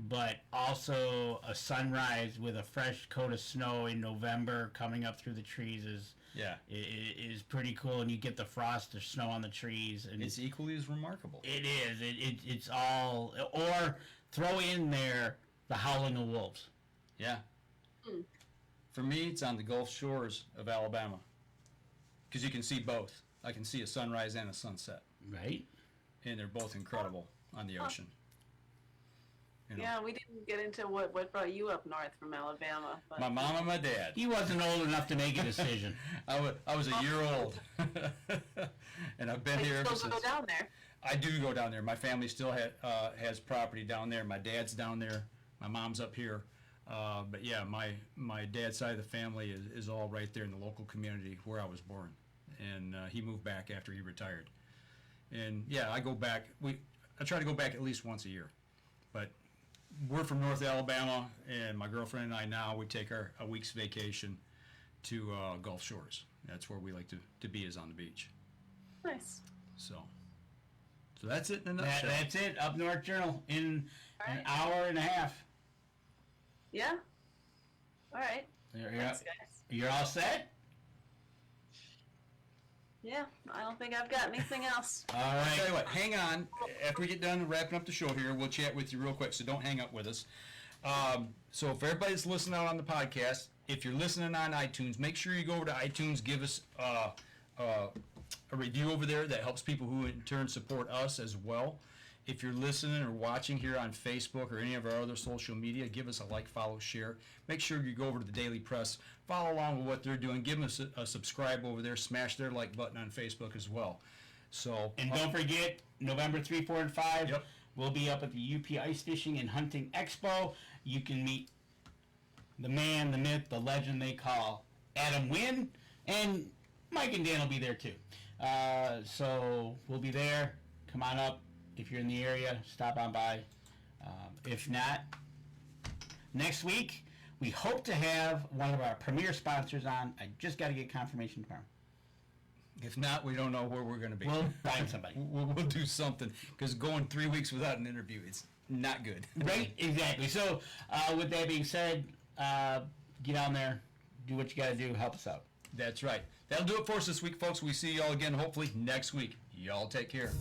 but also a sunrise with a fresh coat of snow in November coming up through the trees is pretty cool, and you get the frost or snow on the trees, and it's equally as remarkable. It is. It's all, or throw in there the howling of wolves. Yeah. Mm. For me, it's on the Gulf shores of Alabama, because you can see both. I can see a sunrise and a sunset. Right. And they're both incredible on the ocean. You know. Yeah, we didn't get into what brought you up north from Alabama. But my mom and my dad. He wasn't old enough to make a decision. I was a year old, and I've been here ever since. You still go down there? I do go down there. My family still has property down there. My dad's down there. My mom's up here. But yeah, my dad's side of the family is all right there in the local community where I was born. And he moved back after he retired. And yeah, I go back. I try to go back at least once a year. But we're from North Alabama, and my girlfriend and I now, we take a week's vacation to Gulf Shores. That's where we like to be, is on the beach. Nice. So that's it in a nutshell. That's it. Up North Journal in All an right. hour and a half. Yeah. All right. Thanks, guys. You're all set? Yeah, I don't think I've got anything else. All I'll right. tell you what, hang on. After we get done wrapping up the show here, we'll chat with you real quick, so don't hang up with us. So if everybody's listening out on the podcast, if you're listening on iTunes, make sure you go over to iTunes, give us a review over there. That helps people who in turn support us as well. If you're listening or watching here on Facebook or any of our other social media, give us a like, follow, share. Make sure you go over to the Daily Press, follow along with what they're doing. Give them a subscribe over there. Smash their like button on Facebook as well. So And don't forget, November 3, 4, and 5, Yep. we'll be up at the UP Ice Fishing and Hunting Expo. You can meet the man, the myth, the legend they call Adam Wynn, and Mike and Dan will be there too. So we'll be there. Come on up. If you're in the area, stop on by. If not, next week, we hope to have one of our premier sponsors on. I just got to get confirmation tomorrow. if not, we don't know where we're going to be. We'll find somebody. We'll do something, because going 3 weeks without an interview, it's not good. Right, exactly. So, with that being said, get on there, do what you got to do, help us out. That's right. That'll do it for us this week, folks. We see y'all again hopefully next week. Y'all take care.